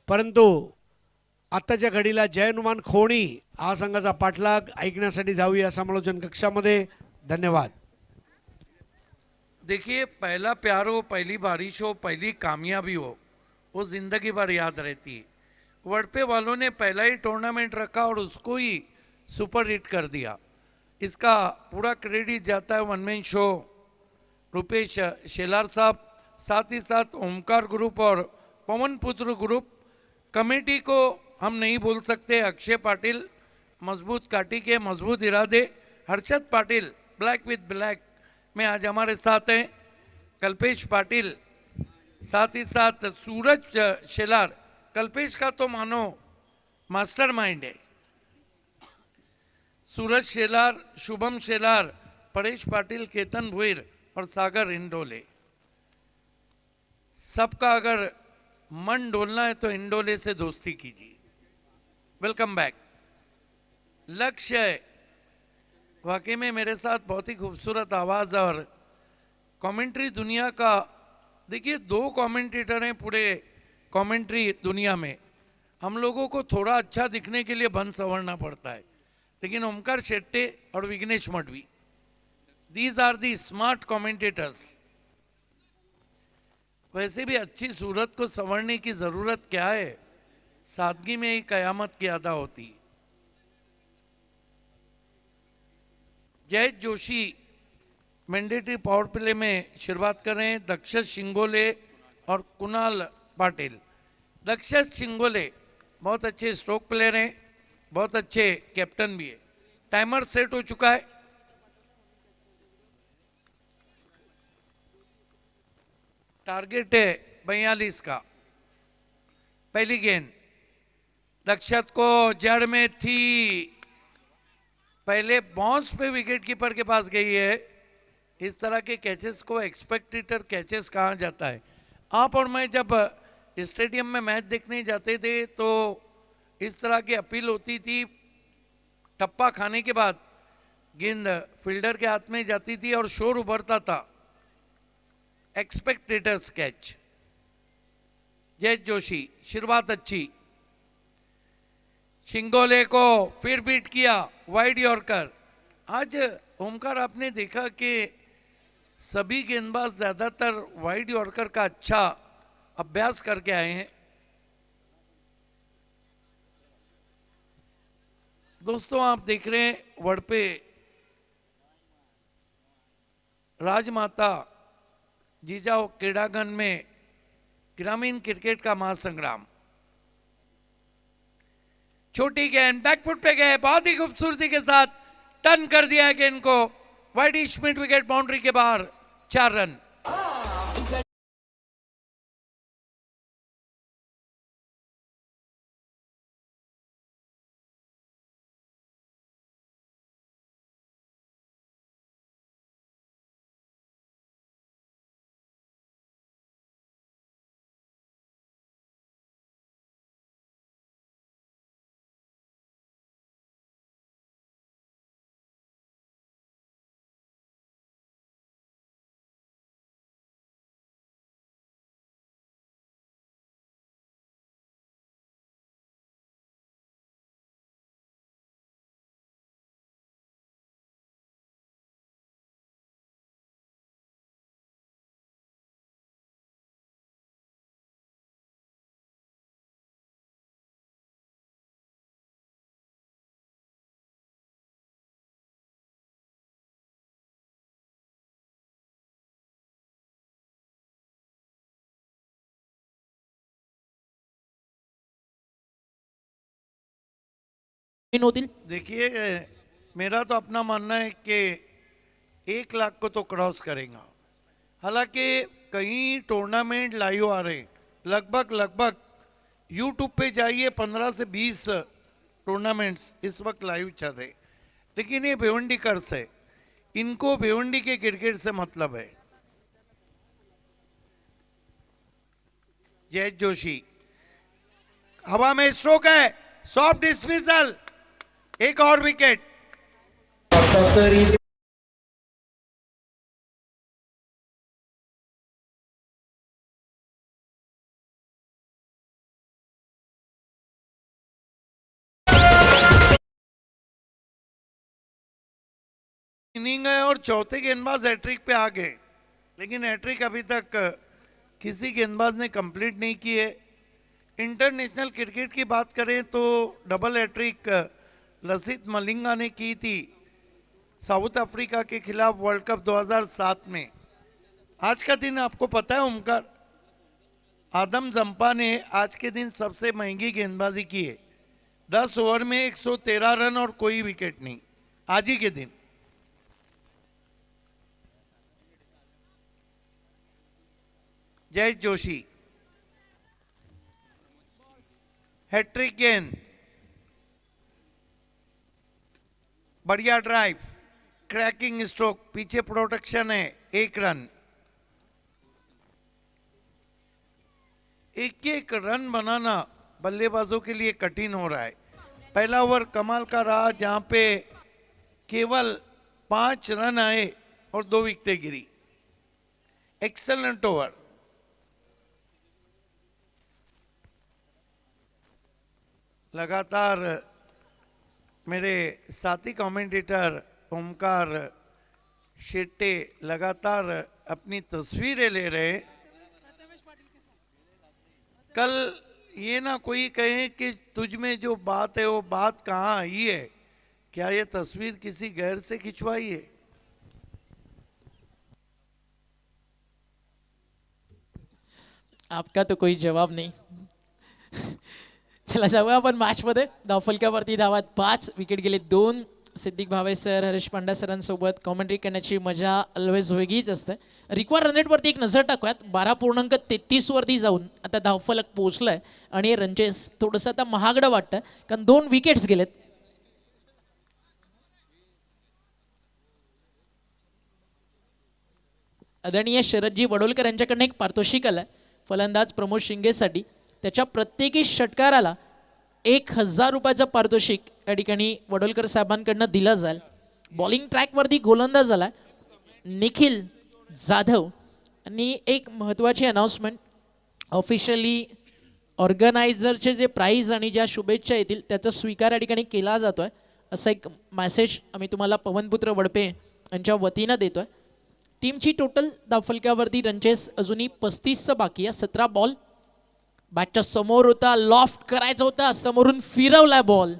S3: परंतु आत्ताच्या घडीला जय हनुमान खोणी हा संघाचा पाठलाग ऐकण्यासाठी जाऊया समालोचन कक्षामध्ये. धन्यवाद.
S2: देखिए पहला प्यार हो, पहली बारिश हो, पहली कामयाबी हो, वो जिंदगी भर याद रहती है. वडपे वालों ने पहला ही टूर्नामेंट रखा और उसको ही सुपर हिट कर दिया. इसका पूरा क्रेडिट जाता है one man show Rupesh Shelar साहब, साथ ही साथ ओमकार ग्रुप और पवन पुत्र ग्रुप. कमेटी को हम नहीं भूल सकते. अक्षय पाटिल, मजबूत काटी के मजबूत इरादे. Harshad Patil, black with black में आज हमारे साथ हैं. कल्पेश पाटिल, साथ ही साथ सूरज शेलार. कल्पेश का तो मानो मास्टरमाइंड है. सूरज शेलार, शुभम शेलार, परेश पाटिल, केतन भुईर और सागर इंडोले. सबका अगर मन डोलना है तो इंडोले से दोस्ती कीजिए. Welcome back. लक्ष्य है वाकई में मेरे साथ बहुत ही खूबसूरत आवाज़ और कमेंट्री दुनिया का. देखिए 2 कमेंटेटर हैं पूरे कमेंट्री दुनिया में. हम लोगों को थोड़ा अच्छा दिखने के लिए बन संवरना पड़ता है, लेकिन ओमकार शेट्टे और Vighnesh Madvi, these are the smart commentators. वैसे भी अच्छी सूरत को संवरने की जरूरत क्या है, सादगी में ही कयामत की अदा होती। जय जोशी मैंडेटरी पावर प्ले में शुरुआत कर रहे हैं दक्षत शिंगोले और कुणाल पाटिल। दक्षत शिंगोले बहुत अच्छे स्ट्रोक प्लेयर हैं, बहुत अच्छे कैप्टन भी है। टाइमर सेट हो चुका है। टारगेट है 42 का। पहली गेंद दक्षत को जड़ में थी, पहले बाउंस पे विकेट कीपर के पास गई है। इस तरह के कैचेस को एक्सपेक्टेटर कैचेस कहा जाता है। आप और मैं जब स्टेडियम में मैच देखने जाते थे तो इस तरह की अपील होती थी, टप्पा खाने के बाद गेंद फील्डर के हाथ में जाती थी और शोर उभरता था, एक्सपेक्टेटर्स कैच। जय जोशी, शुरुआत अच्छी, शिंगोले को फिर बीट किया, वाइड यॉर्कर। आज ओमकार आपने देखा कि सभी गेंदबाज ज्यादातर वाइड यॉर्कर का अच्छा अभ्यास करके आए हैं। दोस्तों आप देख रहे हैं वड़पे राजमाता जीजाओ क्रीड़ांगन में ग्रामीण क्रिकेट का महासंग्राम। छोटी गेंद बैकफुट पे गए, बहुत ही खूबसूरती के साथ टर्न कर दिया है गेंद को, वाइड मिड विकेट बाउंड्री के बाहर, 4 रन।
S1: इन होतील।
S2: देखिए मेरा तो अपना मानना है कि 1 लाख को तो क्रॉस करेगा। हालांकि कई टूर्नामेंट लाइव आ रहे हैं, लगभग यूट्यूब पे जाइए 15 से 20 टूर्नामेंट्स इस वक्त लाइव चल रहे, लेकिन ये भिवंडी कर्स है, इनको भिवंडी के क्रिकेट से मतलब है। जय जोशी, हवा में स्ट्रोक है, सॉफ्ट डिस्मिसल, एक और विकेट। इनिंग है और चौथे गेंदबाज हैट्रिक पे आ गए, लेकिन हैट्रिक अभी तक किसी गेंदबाज ने कंप्लीट नहीं की है। इंटरनेशनल क्रिकेट की बात करें तो डबल हैट्रिक लसित मलिंगा ने की थी साउथ अफ्रीका के खिलाफ वर्ल्ड कप 2007 में। आज का दिन आपको पता है ओमकार, आदम जंपा ने आज के दिन सबसे महंगी गेंदबाजी की है, 10 ओवर में 113 रन और कोई विकेट नहीं, आज ही के दिन। जय जोशी, हैट्रिक गेंद, बढ़िया ड्राइव, क्रैकिंग स्ट्रोक, पीछे प्रोटेक्शन है, 1 रन। एक रन बनाना बल्लेबाजों के लिए कठिन हो रहा है। पहला ओवर कमाल का रहा जहां पे केवल 5 रन आए और 2 विकेटें गिरी। Excellent over. लगातार मेरे साथी कमेंटेटर ओमकार शेट्टे लगातार अपनी तस्वीरें ले रहे हैं। कल ये ना कोई कहे कि तुझ में जो बात है वो बात कहाँ आई है, क्या ये तस्वीर किसी गैर से खिंचवाई है?
S1: आपका तो कोई जवाब नाही. चला जाऊया आपण मॅचमध्ये. धावफलकावरती धावात 5 विकेट गेले 2. सिद्दीक भावे सर, हरीश पांडा सरांसोबत कॉमेंट्री करण्याची मजा ऑलवेज वेगळीच असते. रिक्वायर रन रेटवरती एक नजर टाकूयात. 12.33 वरती जाऊन आता धावफलक पोहोचलाय आणि रनचेस थोडंसं आता महागडं वाटतं कारण 2 विकेट्स गेलेत. आदरणीय शरदजी वडोलकर यांच्याकडनं एक पारितोषिक आलं फलंदाज प्रमोद शिंगेसाठी. त्याच्या प्रत्येकी षटकाराला 1000 रुपयाचं पारितोषिक या ठिकाणी वडोलकर साहेबांकडनं दिलं जाईल. बॉलिंग ट्रॅकवरती गोलंदाज झाला निखिल जाधव. आणि एक महत्त्वाची अनाऊन्समेंट, ऑफिशियली ऑर्गनायझरचे जे प्राईज आणि ज्या शुभेच्छा येतील त्याचा स्वीकार या ठिकाणी केला जातो आहे, असा एक मेसेज आम्ही तुम्हाला पवनपुत्र वडपे यांच्या वतीनं देतो आहे. टीमची टोटल धावफलकावरती रनचेस अजूनही 35चं बाकी आहे. 17 बॉल. बॅटच्या समोर होता, लॉफ्ट करायचा होता, समोरून फिरवलाय बॉल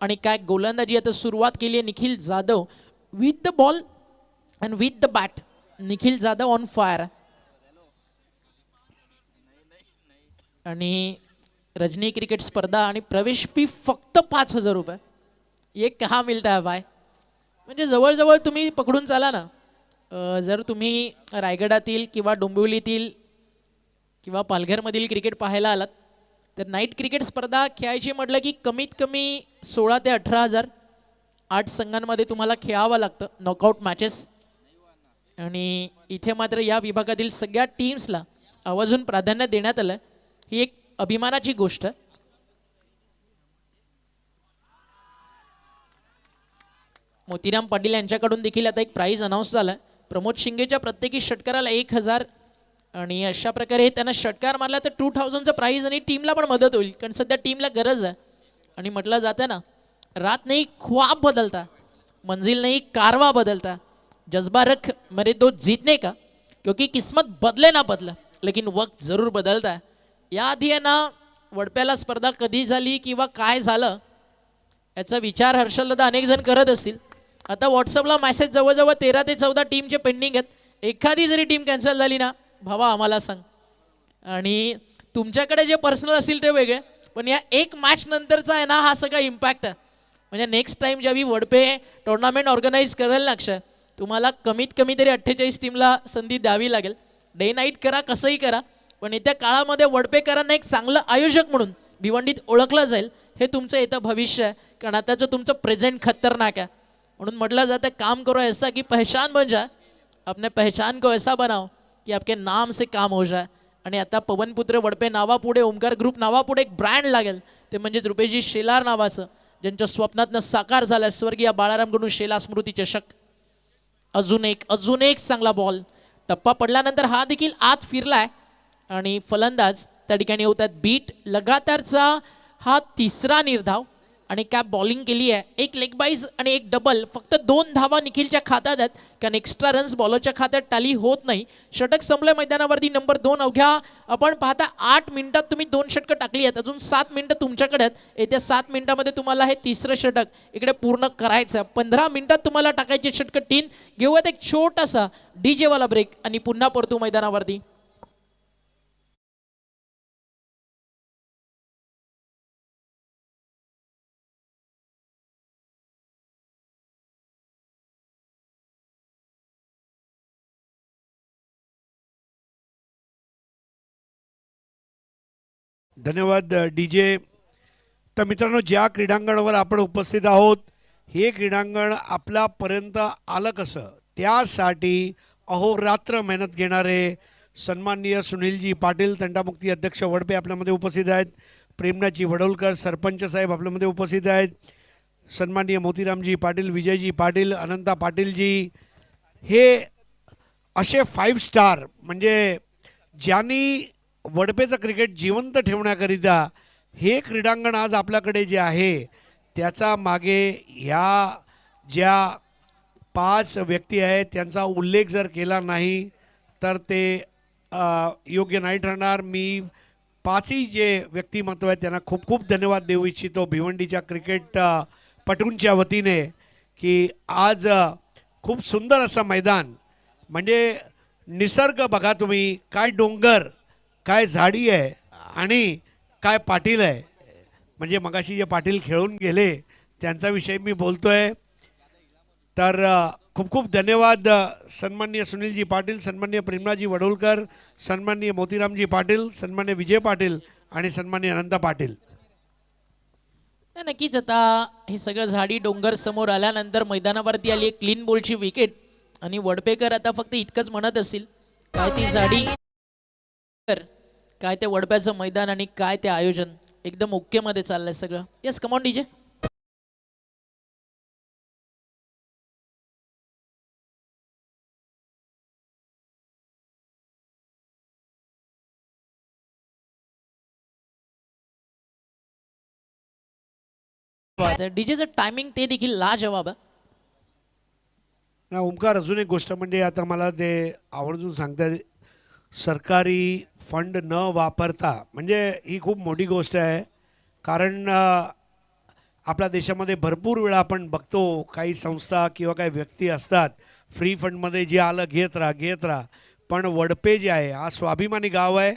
S1: आणि काय गोलंदाजी आता सुरुवात केली आहे Nikhil Jadhav with the ball and with the bat. Nikhil Jadhav on fire. आणि रजनी क्रिकेट स्पर्धा आणि प्रवेश फी फक्त 5000 रुपये. ये कहा मिळता है भाई. म्हणजे जवळजवळ तुम्ही पकडून चाला ना, जर तुम्ही रायगडातील किंवा डोंबिवलीतील किंवा पालघरमधील क्रिकेट पाहायला आलात तर नाईट क्रिकेट स्पर्धा खेळायची म्हटलं की कमीत कमी 16 ते 18,000. 8 संघांमध्ये तुम्हाला खेळावं लागतं, नॉकआउट मॅचेस. आणि इथे मात्र या विभागातील सगळ्या टीम्सला आवर्जून प्राधान्य देण्यात आलं. ही एक अभिमानाची गोष्ट. मोतीराम पाटील यांच्याकडून देखील आता एक प्राईज अनाऊन्स झाला. प्रमोद शिंगेच्या प्रत्येकी षटकाराला 1000 आणि अशा प्रकारे त्यांना षटकार मारला तर 2000चं प्राईज आणि टीमला पण मदत होईल कारण सध्या टीमला गरज आहे. आणि म्हटलं जातं ना, रात नाही ख्वाब बदलता, मंजिल नहीं कारवा बदलता, जज्बा रख मेरे दो जीतने का, क्योंकि किस्मत बदले ना बदला लेकिन वक्त जरूर बदलता है. याआधी आहे ना वडप्याला स्पर्धा कधी झाली किंवा काय झालं याचा विचार हर्षलदादा अनेक जण करत असतील. आता व्हॉट्सअपला मेसेज जवळजवळ 13 ते 14 टीमचे पेंडिंग आहेत. एखादी जरी टीम कॅन्सल झाली ना भावा आम्हाला सांग. आणि तुमच्याकडे जे पर्सनल असतील ते वेगळे, पण या एक मॅच नंतरचा आहे ना हा सगळा इम्पॅक्ट आहे. म्हणजे नेक्स्ट टाइम ज्यावेळी वडपे टुर्नामेंट ऑर्गनाईज करेल ना अक्षय, तुम्हाला कमीत कमी तरी 48 टीमला संधी द्यावी लागेल. डे नाईट करा, कसंही करा, पण येत्या काळामध्ये वडपेकरांना एक चांगलं आयोजक म्हणून भिवंडीत ओळखलं जाईल. हे तुमचं येतं भविष्य आहे कारण आताचं तुमचं प्रेझेंट खतरनाक आहे. म्हणून म्हटलं जातं काम करो ऐसा की पहचान बन जाए, अपने पहचान को ऐसा बनाओ की आपके नाम से काम हो जाए. आणि आता पवनपुत्र वडपे नावापुढे, ओमकार ग्रुप नावापुढे एक ब्रँड लागेल, ते म्हणजे रुपेशजी शेलार नावाचं, ज्यांच्या स्वप्नातनं साकार झालं स्वर्गीय बाळारामकडून शेला स्मृती चषक. अजून एक चांगला बॉल. टप्पा पडल्यानंतर हा देखील आत फिरलाय आणि फलंदाज त्या ठिकाणी होतात बीट. लगातारचा हा 3रा निर्धाव आणि कॅप बॉलिंग केली आहे. एक लेग बाईज आणि एक डबल. फक्त 2 धावा निखिलच्या खात्यात आहेत कारण एक्स्ट्रा रन्स बॉलरच्या खात्यात टॅली होत नाही. षटक संपलं मैदानावरती नंबर 2. अवघ्या आपण पाहता 8 मिनिटात तुम्ही 2 षटकं टाकली आहेत. अजून 7 मिनिटं तुमच्याकडे आहेत. येत्या 7 मिनिटामध्ये तुम्हाला हे 3रं षटक इकडे पूर्ण करायचं. 15 मिनिटात तुम्हाला टाकायचे षटकं 3. घेऊयात एक छोटासा DJ वाला ब्रेक आणि पुन्हा परतू मैदानावरती.
S3: धन्यवाद DJ. तर मित्रांनो, ज्या क्रीडांगणावर आपण उपस्थित आहोत हे क्रीडांगण आपल्यापर्यंत आलं कसं, त्यासाठी अहोरात्र मेहनत घेणारे सन्माननीय सुनीलजी पाटील, तंटामुक्ती अध्यक्ष वडपे आपल्यामध्ये उपस्थित आहेत. प्रेमनाथजी वडोलकर सरपंच साहेब आपल्यामध्ये उपस्थित आहेत. सन्माननीय मोतीरामजी पाटील, विजयजी पाटील, अनंता पाटीलजी, हे असे 5 स्टार म्हणजे ज्यांनी वडपेचं क्रिकेट जिवंत ठेवण्याकरिता हे क्रीडांगण आज आपल्याकडे जे आहे त्याचा मागे ह्या ज्या 5 व्यक्ती आहेत त्यांचा उल्लेख जर केला नाही तर ते योग्य नाही ठरणार. मी 5ही जे व्यक्तिमत्व आहेत त्यांना खूप खूप धन्यवाद देऊ इच्छितो भिवंडीच्या क्रिकेट पटूंच्या वतीने की आज खूप सुंदर असं मैदान, म्हणजे निसर्ग बघा तुम्ही, काय डोंगर, काय झाडी आहे आणि काय पाटील आहे. म्हणजे मगाशी जे पाटील खेळून गेले त्यांचा विषय मी बोलतोय. तर खूप खूप धन्यवाद सन्माननीय सुनीलजी पाटील, सन्माननीय प्रेमराजी वडोलकर, सन्माननीय मोतीरामजी पाटील, सन्माननीय विजय पाटील आणि सन्माननीय अनंत पाटील.
S1: नक्कीच आता हे सगळं झाडी डोंगर समोर आल्यानंतर मैदानावरती आली एक क्लीन बॉलची विकेट आणि वडपेकर आता फक्त इतकंच म्हणत असतील, काय ती झाडी, काय ते वडप्याचं मैदान आणि काय ते आयोजन एकदम ओके मध्ये चाललंय सगळं. Yes come on DJ. डीजेचं टायमिंग ते देखील लाजवाब आहे.
S3: ना ओमकार, अजून एक गोष्ट म्हणजे आता मला ते आवर्जून सांगतात, सरकारी फंड न वापरता, म्हणजे ही खूप मोठी गोष्ट आहे. कारण आपल्या देशामध्ये भरपूर वेळा आपण बघतो काही संस्था किंवा काही व्यक्ती असतात फ्री फंडमध्ये जे आलं घेत राहा. पण वडपे जे आहे हा स्वाभिमानी गाव आहे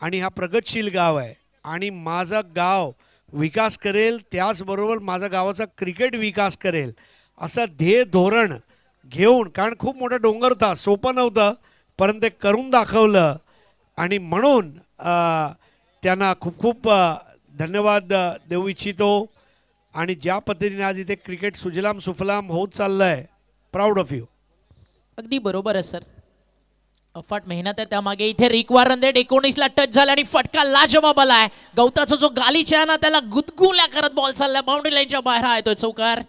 S3: आणि हा प्रगतशील गाव आहे आणि माझं गाव विकास करेल त्याचबरोबर माझ्या गावाचा क्रिकेट विकास करेल असं ध्येय धोरण घेऊन, कारण खूप मोठा डोंगर होता, सोपं नव्हतं, परंतु ते करून दाखवलं आणि म्हणून त्यांना खूप खूप धन्यवाद देऊ इच्छितो. आणि ज्या पद्धतीने आज इथे क्रिकेट सुजलाम सुफलाम होत चाललं आहे, प्राऊड ऑफ यू.
S1: अगदी बरोबर आहे सर, अफाट मेहनत आहे त्यामागे. इथे रिक्वायर रनरेट 19ला टच झाला आणि फटका लाजवाब आलाय. गवताचा जो गालीचा आहे ना त्याला गुदगुल्या करत बॉल चाललाय, बाउंड्री लाईनच्या बाहेर आहे तो चौकार.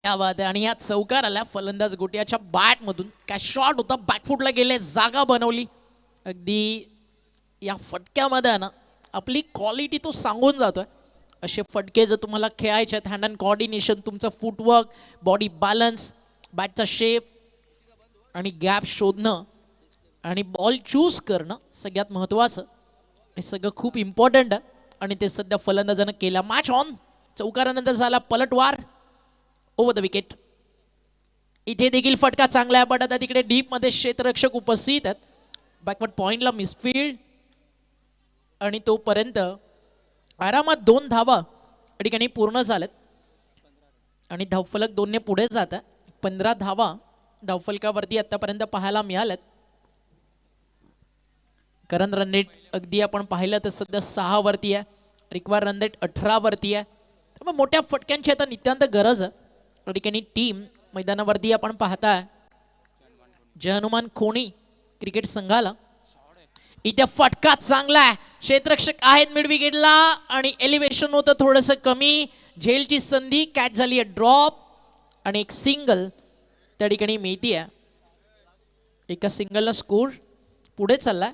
S1: क्या बात आहे. आणि या चौकार आल्या फलंदाज गोट्याच्या बॅट मधून, काय शॉट होता, बॅकफुटला गेले, जागा बनवली. अगदी या फटक्यामध्ये ना आपली क्वालिटी तो सांगून जातोय. असे फटके जर तुम्हाला खेळायचे आहेत, हँड अँड कोऑर्डिनेशन, तुमचं फुटवर्क, बॉडी बॅलन्स, बॅटचा शेप आणि गॅप शोधणं आणि बॉल चूज करणं सगळ्यात महत्त्वाचं, हे सगळं खूप इम्पॉर्टंट आहे. आणि ते सध्या फलंदाजानं केला. Match on. चौकारानंतर झाला पलटवार ओव्हर द विकेट. इथे देखील फटका चांगला आहे, बट आता तिकडे डीप मध्ये क्षेत्ररक्षक उपस्थित आहेत. बॅकवर्ड पॉइंटला मिसफील्ड आणि तोपर्यंत आरामात 2 धावा या ठिकाणी पूर्ण झाल्यात आणि धावफलक 2ने पुढे जात आहे. 15 धावा धावफलकावरती आतापर्यंत पाहायला मिळाल्यात. करंट रन रेट अगदी आपण पाहिलं तर सध्या 6 वरती आहे. रिक्वायर रन रेट 18 वरती आहे. त्यामुळे मोठ्या फटक्यांची आता नितांत गरज आहे. या ठिकाणी टीम मैदानावरती आपण पाहताय जय हनुमान खोणी क्रिकेट संघाला. इथे फटका चांगला आहे, क्षेत्ररक्षक आहेत मिड विकेटला आणि एलिव्हेशन होतं थोडंसं कमी. झेलची संधी, कॅच झाली आहे ड्रॉप आणि एक सिंगल त्या ठिकाणी मिळती आहे. एका सिंगलला स्कोर पुढे चाललाय.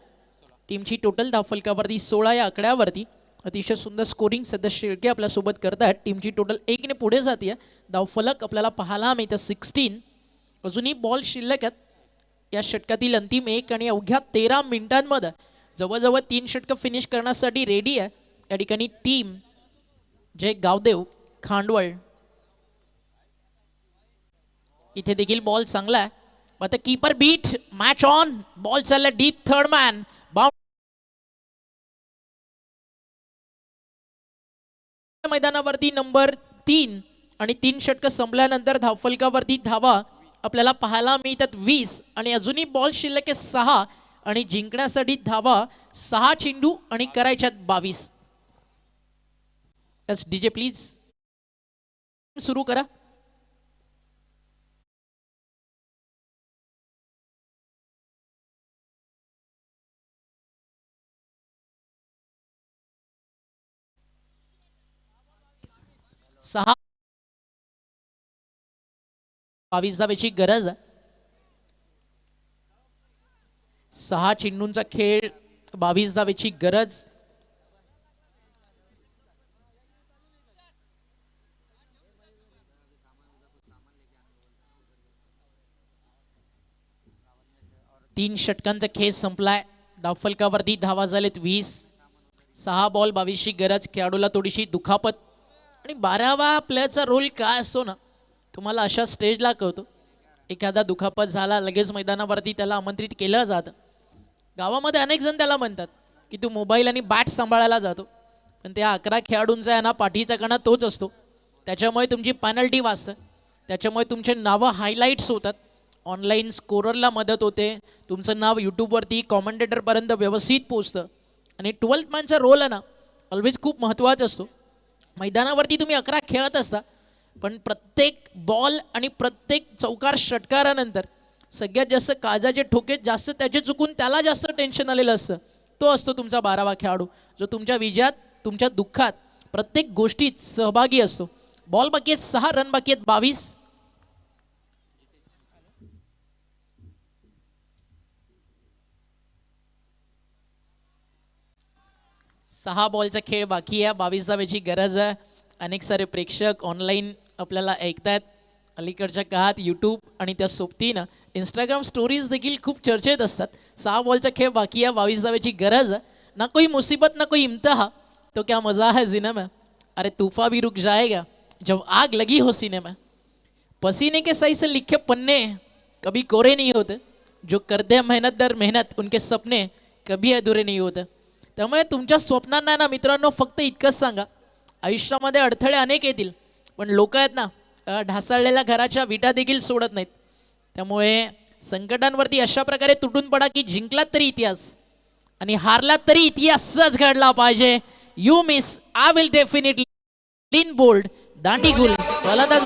S1: टीमची टोटल धावफलकावरती 16 या आकड्यावरती. अतिशय सुंदर स्कोरिंग सध्या शेळके आपल्यासोबत करतायत. टीमची टोटल 1ने पुढे जाते. धावफलक आपल्याला पाहायला मिळतं 16. अजूनही बॉल शिल्लक आहेत. या षटकातील अंतिम 1 आणि अवघ्या 13 मिनिटांमध्ये जवळजवळ 3 षटकं फिनिश करण्यासाठी रेडी आहे या ठिकाणी टीम जय गावदेव खांडवळ. इथे देखील बॉल चांगला आहे. आता keeper beat, match on. Ball चालला डीप, थर्ड मॅन मैदानावरती नंबर 3 आणि 3 षटकं संपल्यानंतर धावफलकावरती धावा आपल्याला पाहायला मिळतात 20 आणि अजूनही बॉल शिल्लक आहे 6 आणि जिंकण्यासाठी धावा 6 चेंडू आणि करायच्यात 22. यस डीजे प्लीज सुरू करा. 22 धावेची गरज आहे. 6 चेंडूंचा खेळ, 22 धावेची गरज. तीन षटकांचा खेळ संपलाय. धावफलकावरती धावा झालेत 20. 6 बॉल 22ची गरज. खेळाडूला थोडीशी दुखापत आणि 12वा प्लेयरचा रोल काय असतो ना, तुम्हाला अशा स्टेजला कळतो. एखादा दुखापत झाला लगेच मैदानावरती त्याला आमंत्रित केलं जातं. गावामध्ये अनेक जण त्याला म्हणतात की तू मोबाईल आणि बॅट सांभाळायला जातो, पण त्या 11 खेळाडूंचा आहे ना पाठीचा कणा तोच असतो. त्याच्यामुळे तुमची पेनल्टी वाचतं, त्याच्यामुळे तुमचे नावं हायलाईट्स होतात, ऑनलाईन स्कोररला मदत होते, तुमचं नाव यूट्यूबवरती कॉमेंटेटरपर्यंत व्यवस्थित पोचतं. आणि 12th मॅनचा रोल आहे ना ऑलवेज खूप महत्त्वाचा असतो. मैदानावरती तुम्ही 11 खेळत असता, पण प्रत्येक बॉल आणि प्रत्येक चौकार षटकारानंतर सगळ्यात जास्त काळजाचे ठोके जास्त त्याचे चुकून त्याला जास्त टेन्शन आलेलं असतं. तो असतो तुमचा 12वा खेळाडू, जो तुमच्या विजयात तुमच्या दुःखात प्रत्येक गोष्टीत सहभागी असतो. बॉल बाकी आहेत 6, रन बाकी आहेत 22. सहा बॉलचा खेळ बाकी आहे. 22 धावेची गरज आहे. अनेक सारे प्रेक्षक ऑनलाईन आपल्याला ऐकतात. अलीकडच्या काळात यूट्यूब आणि त्या सोबतीनं इंस्टाग्राम स्टोरीज देखील खूप चर्चेत असतात. 6 बॉलचा खेळ बाकी आहे. 22 धावेची गरज आहे. ना कोई मुसीबत ना कोई इम्तहा, तो क्या मजा है जिने में. अरे तूफा भी रुक जाएगा जब आग लगी हो सीने में. पसीने के सही से लिखे पन्ने कभी कोरे नहीं होते. जो करते हैं मेहनत दर मेहनत उनके सपने कभी अधुरे नहीं होते. त्यामुळे तुमच्या स्वप्नांना ना मित्रांनो फक्त इतकंच सांगा, आयुष्यामध्ये अडथळे अनेक येतील, पण लोक आहेत ना ढासळलेल्या घराच्या विटा देखील सोडत नाहीत. त्यामुळे संकटांवरती अशा प्रकारे तुटून पडा की जिंकलात तरी इतिहास आणि हारलात तरी इतिहासच घडला पाहिजे. You miss I will definitely clean bold दांडी गुल फलंदाज.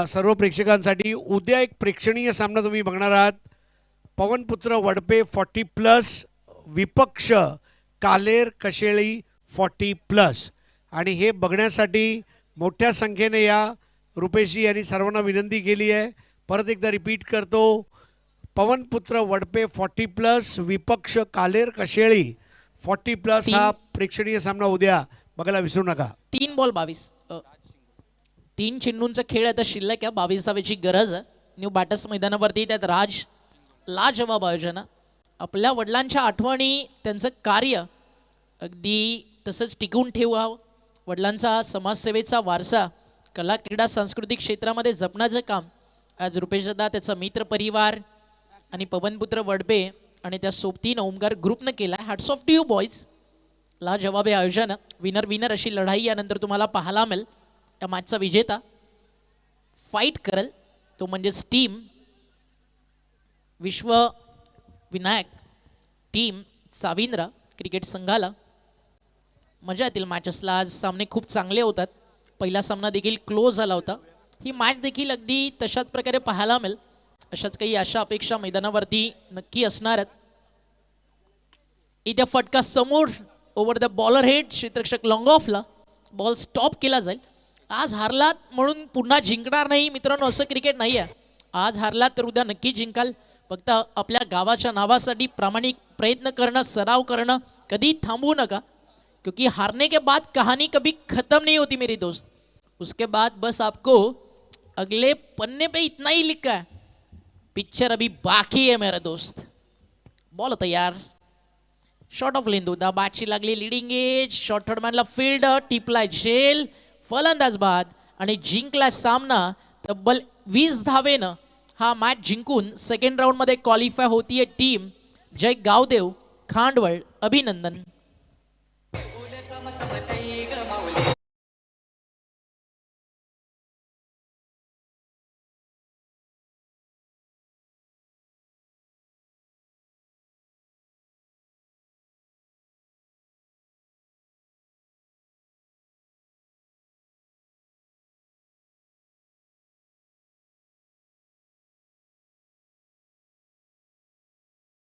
S3: सर्व प्रेक्षकांसाठी उद्या एक प्रेक्षणीय सामना तुम्ही बघणार आहात. पवनपुत्र वडपे 40+, विपक्ष कालेर कशेळी 40+. आणि हे बघण्यासाठी मोठ्या संख्येने या. रुपेशजी यांनी सर्वांना विनंती केली आहे. परत एकदा रिपीट करतो, पवनपुत्र वडपे 40+, विपक्ष कालेर कशेळी 40+. हा प्रेक्षणीय सामना उद्या बघायला विसरू नका.
S1: 3 बॉल 22. 3 चेंडूंचा खेळ आता शिल्लक आहे. 22 धावेची गरज आहे. न्यू बॅटर्स मैदानावरती त्यात राज लाजवाब आयोजन. आपल्या वडिलांच्या आठवणी, त्यांचं कार्य अगदी तसंच टिकवून ठेवावं. वडिलांचा समाजसेवेचा वारसा कला क्रीडा सांस्कृतिक क्षेत्रामध्ये जपण्याचं काम आज रुपेशदा, त्याचा मित्र परिवार आणि पवनपुत्र वडपे आणि त्या सोबतीनं ओमकार ग्रुपनं केला. Hats off to you boys. लाजवाब आयोजन. विनर विनर अशी लढाई यानंतर तुम्हाला पाहायला मिळेल. या मॅचचा विजेता फाईट करेल तो म्हणजेच टीम विश्व विनायक, टीम साविंद्र क्रिकेट संघाला. मजा येतील मॅचेसला. आज सामने खूप चांगले होतात. पहिला सामना देखील क्लोज झाला होता. ही मॅच देखील अगदी तशाच प्रकारे पाहायला मिळेल. अशाच काही आशा अपेक्षा मैदानावरती नक्की असणार आहेत. इथे फटका समोर ओव्हर द बॉलर हेड. क्षेत्ररक्षक लॉंग ऑफला बॉल स्टॉप केला जाईल. आज हारलात म्हणून पुन्हा जिंकणार नाही मित्रांनो, असं क्रिकेट नाही आहे. आज हारलात तर उद्या नक्की जिंकाल. फक्त आपल्या गावाच्या नावासाठी प्रामाणिक प्रयत्न करणं, सराव करणं कधी थांबवू नका, क्योंकि हारने के बाद कहानी कभी खत्म नहीं होती मेरी दोस्त. उसके बाद बस आपको अगले पन्ने पे इतना ही लिखा है, पिक्चर अभी बाकी है मेरा दोस्त. बॉल तयार. शॉर्ट ऑफ लेंदू दा बॅटची लागली लिडिंग एज. शॉर्ट थर्डमॅनला फील्ड टिपलाय झेल. फलंदाज बाद आणि जिंकला सामना तब्बल 20 धावेनं. हा मॅच जिंकून सेकंड राऊंडमध्ये क्वालिफाय होतीये टीम जय गावदेव खांडवळ. अभिनंदन.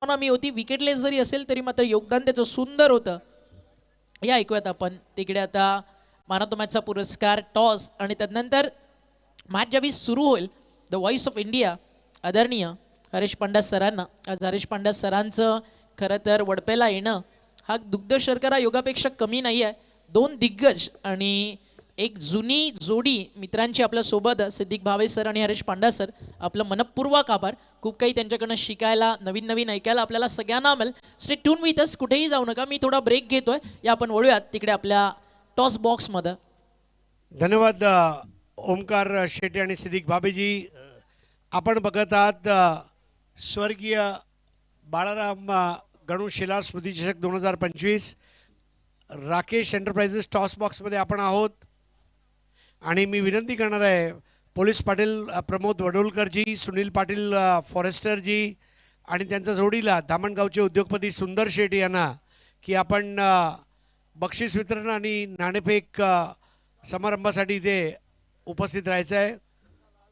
S1: इकॉनॉमी होती, विकेटलेस जरी असेल तरी मात्र योगदान त्याचं सुंदर होतं. या ऐकूयात आपण तिकडे आता मॅन ऑफ द मॅचचा पुरस्कार, टॉस आणि त्यानंतर मॅच ज्यावेळी सुरू होईल द व्हॉइस ऑफ इंडिया आदरणीय हरीश पंड्या सरांना. आज हरीश पंड्या सरांचं खरं तर वडपेला येणं हा दुग्ध शर्करा योगापेक्षा कमी नाही आहे. दोन दिग्गज आणि एक जुनी जोडी मित्रांची आपल्या सोबत सिद्दीक भावे सर आणि हरीश पांडा सर, आपलं मनपूर्वक आभार. खूप काही त्यांच्याकडनं शिकायला, नवीन नवीन ऐकायला आपल्याला सगळ्यांना मिळेल. स्टे ट्यून विथ अस, कुठेही जाऊ नका. मी थोडा ब्रेक घेतोय. या आपण वळूयात तिकडे आपल्या टॉस बॉक्समध्ये.
S3: धन्यवाद ओमकार शेट्टी आणि सिद्दीक बाबेजी. आपण बघत आहात स्वर्गीय बाळाराम गणू शिलार स्मृती चषक 2025 राकेश एंटरप्राइजेस टॉस बॉक्समध्ये आपण आहोत. आणि मी विनंती करणार आहे पोलीस पाटील प्रमोद वडोलकरजी, सुनील पाटील फॉरेस्टरजी आणि त्यांच्या जोडीला धामणगावचे उद्योगपती सुंदर शेट्टी यांना की आपण बक्षीस वितरण आणि नाणेफेक समारंभासाठी इथे उपस्थित राहायचं आहे.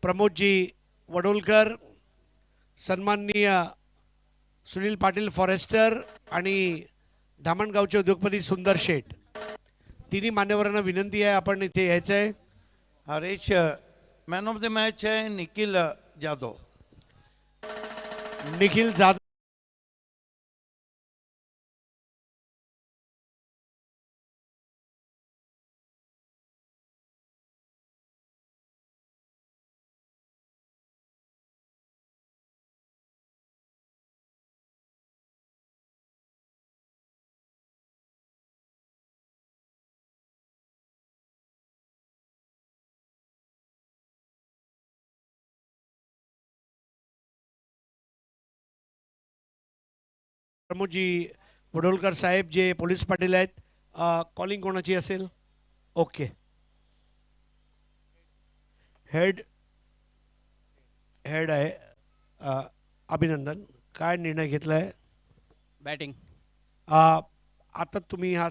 S3: प्रमोदजी वडोलकर, सन्माननीय सुनील पाटील फॉरेस्टर आणि धामणगावचे उद्योगपती सुंदर शेठ, तिन्ही मान्यवरांना विनंती आहे आपण इथे यायचं आहे.
S2: Harish man of the match है निखिल जाधव.
S3: निखिल जाधव प्रमोदजी वडोलकर साहेब जे पोलीस पाटील आहेत. कॉलिंग कोणाची असेल? ओके, हेड आहे. अभिनंदन. काय निर्णय घेतला आहे?
S4: बॅटिंग.
S3: आता तुम्ही हा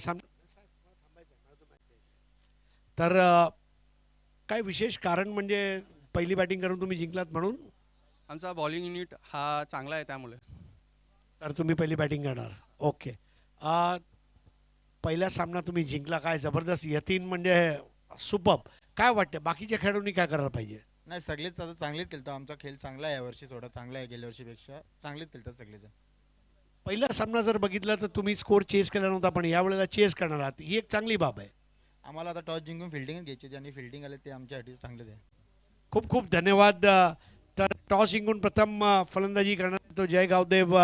S3: तर काय विशेष कारण म्हणजे पहिली बॅटिंग करून तुम्ही जिंकलात म्हणून?
S4: आमचा बॉलिंग युनिट हा चांगला आहे त्यामुळे.
S3: तर तुम्ही पहिली बॅटिंग करणार. ओके. पहिला सामना तुम्ही जिंकला, काय जबरदस्त, यतीन म्हणजे सुपर्ब. काय वाटतं बाकीच्या खेळाडूंनी काय करायला पाहिजे?
S5: नाही, सगळेच आता चांगलेच खेळतो. आमचा खेळ चांगला आहे यावर्षी, थोडा चांगला आहे गेल्या वर्षीपेक्षा. चांगलेच खेळतात सगळेजण.
S3: पहिला सामना जर बघितला तर तुम्ही स्कोर चेस केला नव्हता, पण यावेळेला चेस करणार आहात, ही एक चांगली बाब आहे.
S5: आम्हाला आता टॉस जिंकून फिल्डिंगच घ्यायची, ज्यांनी फिल्डिंग आले ते आमच्यासाठी चांगलेच आहे.
S3: खूप खूप धन्यवाद. तर टॉस जिंकून प्रथम फलंदाजी करणार तो जय गावदेव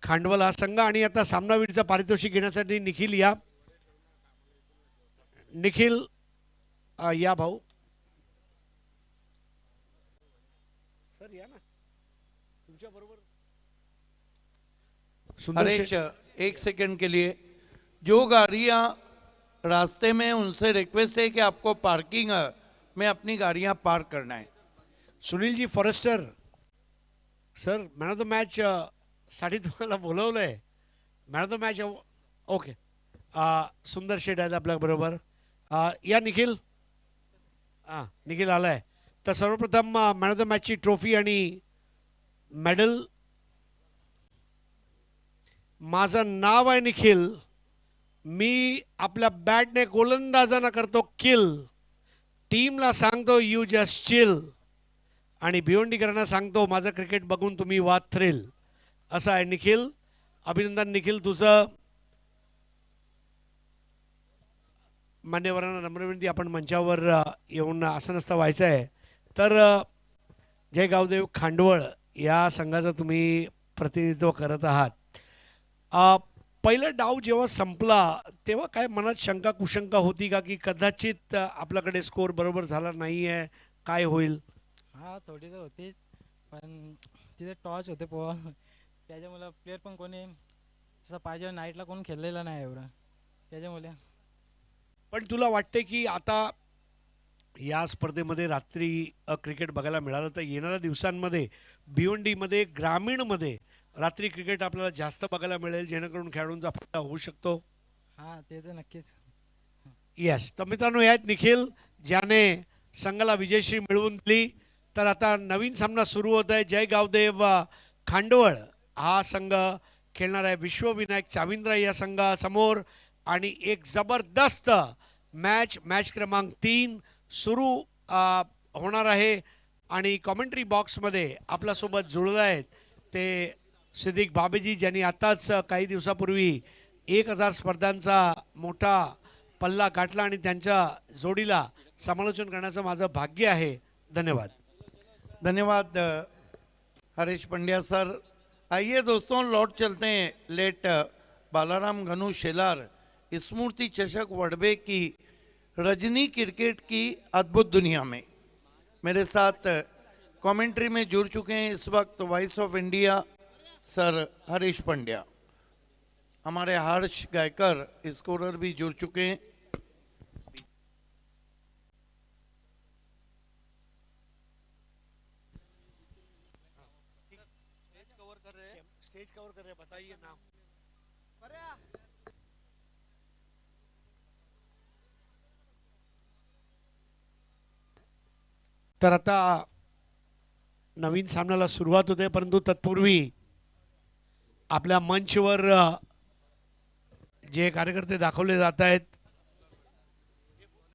S3: खांडवल हा संघ. आणि आता सामनावीरचा पारितोषिक घेण्यासाठी निखिल या. निखिल या भाऊ. सर या ना तुमच्या बरोबर.
S2: हरीश एक सेकंड के लिए, जो गाड़ियाँ रास्ते में उनसे रिक्वेस्ट है कि आपको पार्किंग में अपनी गाड़ियाँ पार्क करना है.
S3: Sunil ji Forester sir, man of the match साठी तुम्हाला बोलवलं आहे. Man of the match. Okay. Sundar शेठ आहेत आपल्या बरोबर. या निखिल. निखिल आला आहे. तर सर्वप्रथम मॅन ऑफ द मॅचची ट्रॉफी आणि मेडल. माझं नाव आहे निखिल. मी आपल्या बॅटने गोलंदाजांना करतो किल. टीमला सांगतो यू जस्ट चिल. आणि भिवंडीकरांना सांगतो माझं क्रिकेट बघून तुम्ही वाद थ्रिल. असं आहे निखिल. अभिनंदन निखिल तुझं. मान्यवरांना नम्र विनंती, आपण मंचावर येऊन आसनस्थ व्हायचं आहे. तर जय गावदेव खांडवळ या संघाचं तुम्ही प्रतिनिधित्व करत आहात. पहिला डाव जेव्हा संपला तेव्हा काय मनात शंका कुशंका होती का की कदाचित आपल्याकडे स्कोर बरोबर झाला नाही आहे, काय होईल?
S6: हा, थोडी तर होती, पण तिथे टॉच होते पोहा, त्याच्यामुळे प्लेअर पण कोणी तसं पाहिजे नाईटला कोण खेळलेला नाही एवढं, त्याच्यामुळे.
S3: पण तुला वाटते की आता या स्पर्धेमध्ये रात्री क्रिकेट बघायला मिळालं तर येणाऱ्या दिवसांमध्ये भिवंडीमध्ये ग्रामीणमध्ये रात्री क्रिकेट आपल्याला जास्त बघायला मिळेल, जेणेकरून खेळाडूंचा फायदा होऊ शकतो?
S6: हां, ते तर नक्कीच.
S3: येस. तर मित्रांनो, हे आहेत निखिल, ज्याने संघाला विजयश्री मिळवून दिली. तर आता नवीन सामना सुरू होत आहे. जय गावदेव खांडवळ हा संघ खेळणार आहे विश्वविनायक चाविंद्रा या संघासमोर आणि एक जबरदस्त मॅच क्रमांक 3 सुरू होणार आहे आणि कॉमेंट्री बॉक्समध्ये आपल्यासोबत जुळले आहेत ते सिद्दीक बाबेजी ज्यांनी आताच काही दिवसापूर्वी 1000 स्पर्धांचा मोठा पल्ला गाठला आणि त्यांच्या जोडीला समालोचन करण्याचं माझं भाग्य आहे. धन्यवाद.
S2: धन्यवाद हरीश पंड्या सर. आइए दोस्तों, लौट चलते हैं लेट बालाराम घनु शेलार स्मृति चषक वडबे की रजनी क्रिकेट की अद्भुत दुनिया में. मेरे साथ कमेंट्री में जुड़ चुके हैं इस वक्त voice of India sir Harish Pandya. हमारे हर्ष गायकर स्कोरर भी जुड़ चुके हैं.
S3: स्टेज कवर कर रहे हैं, बताइए नाम. तर आता नवीन सामन्याला सुरुवात होते परंतु तत्पूर्वी आपल्या मंचवर जे कार्यकर्ते दाखवले जात आहेत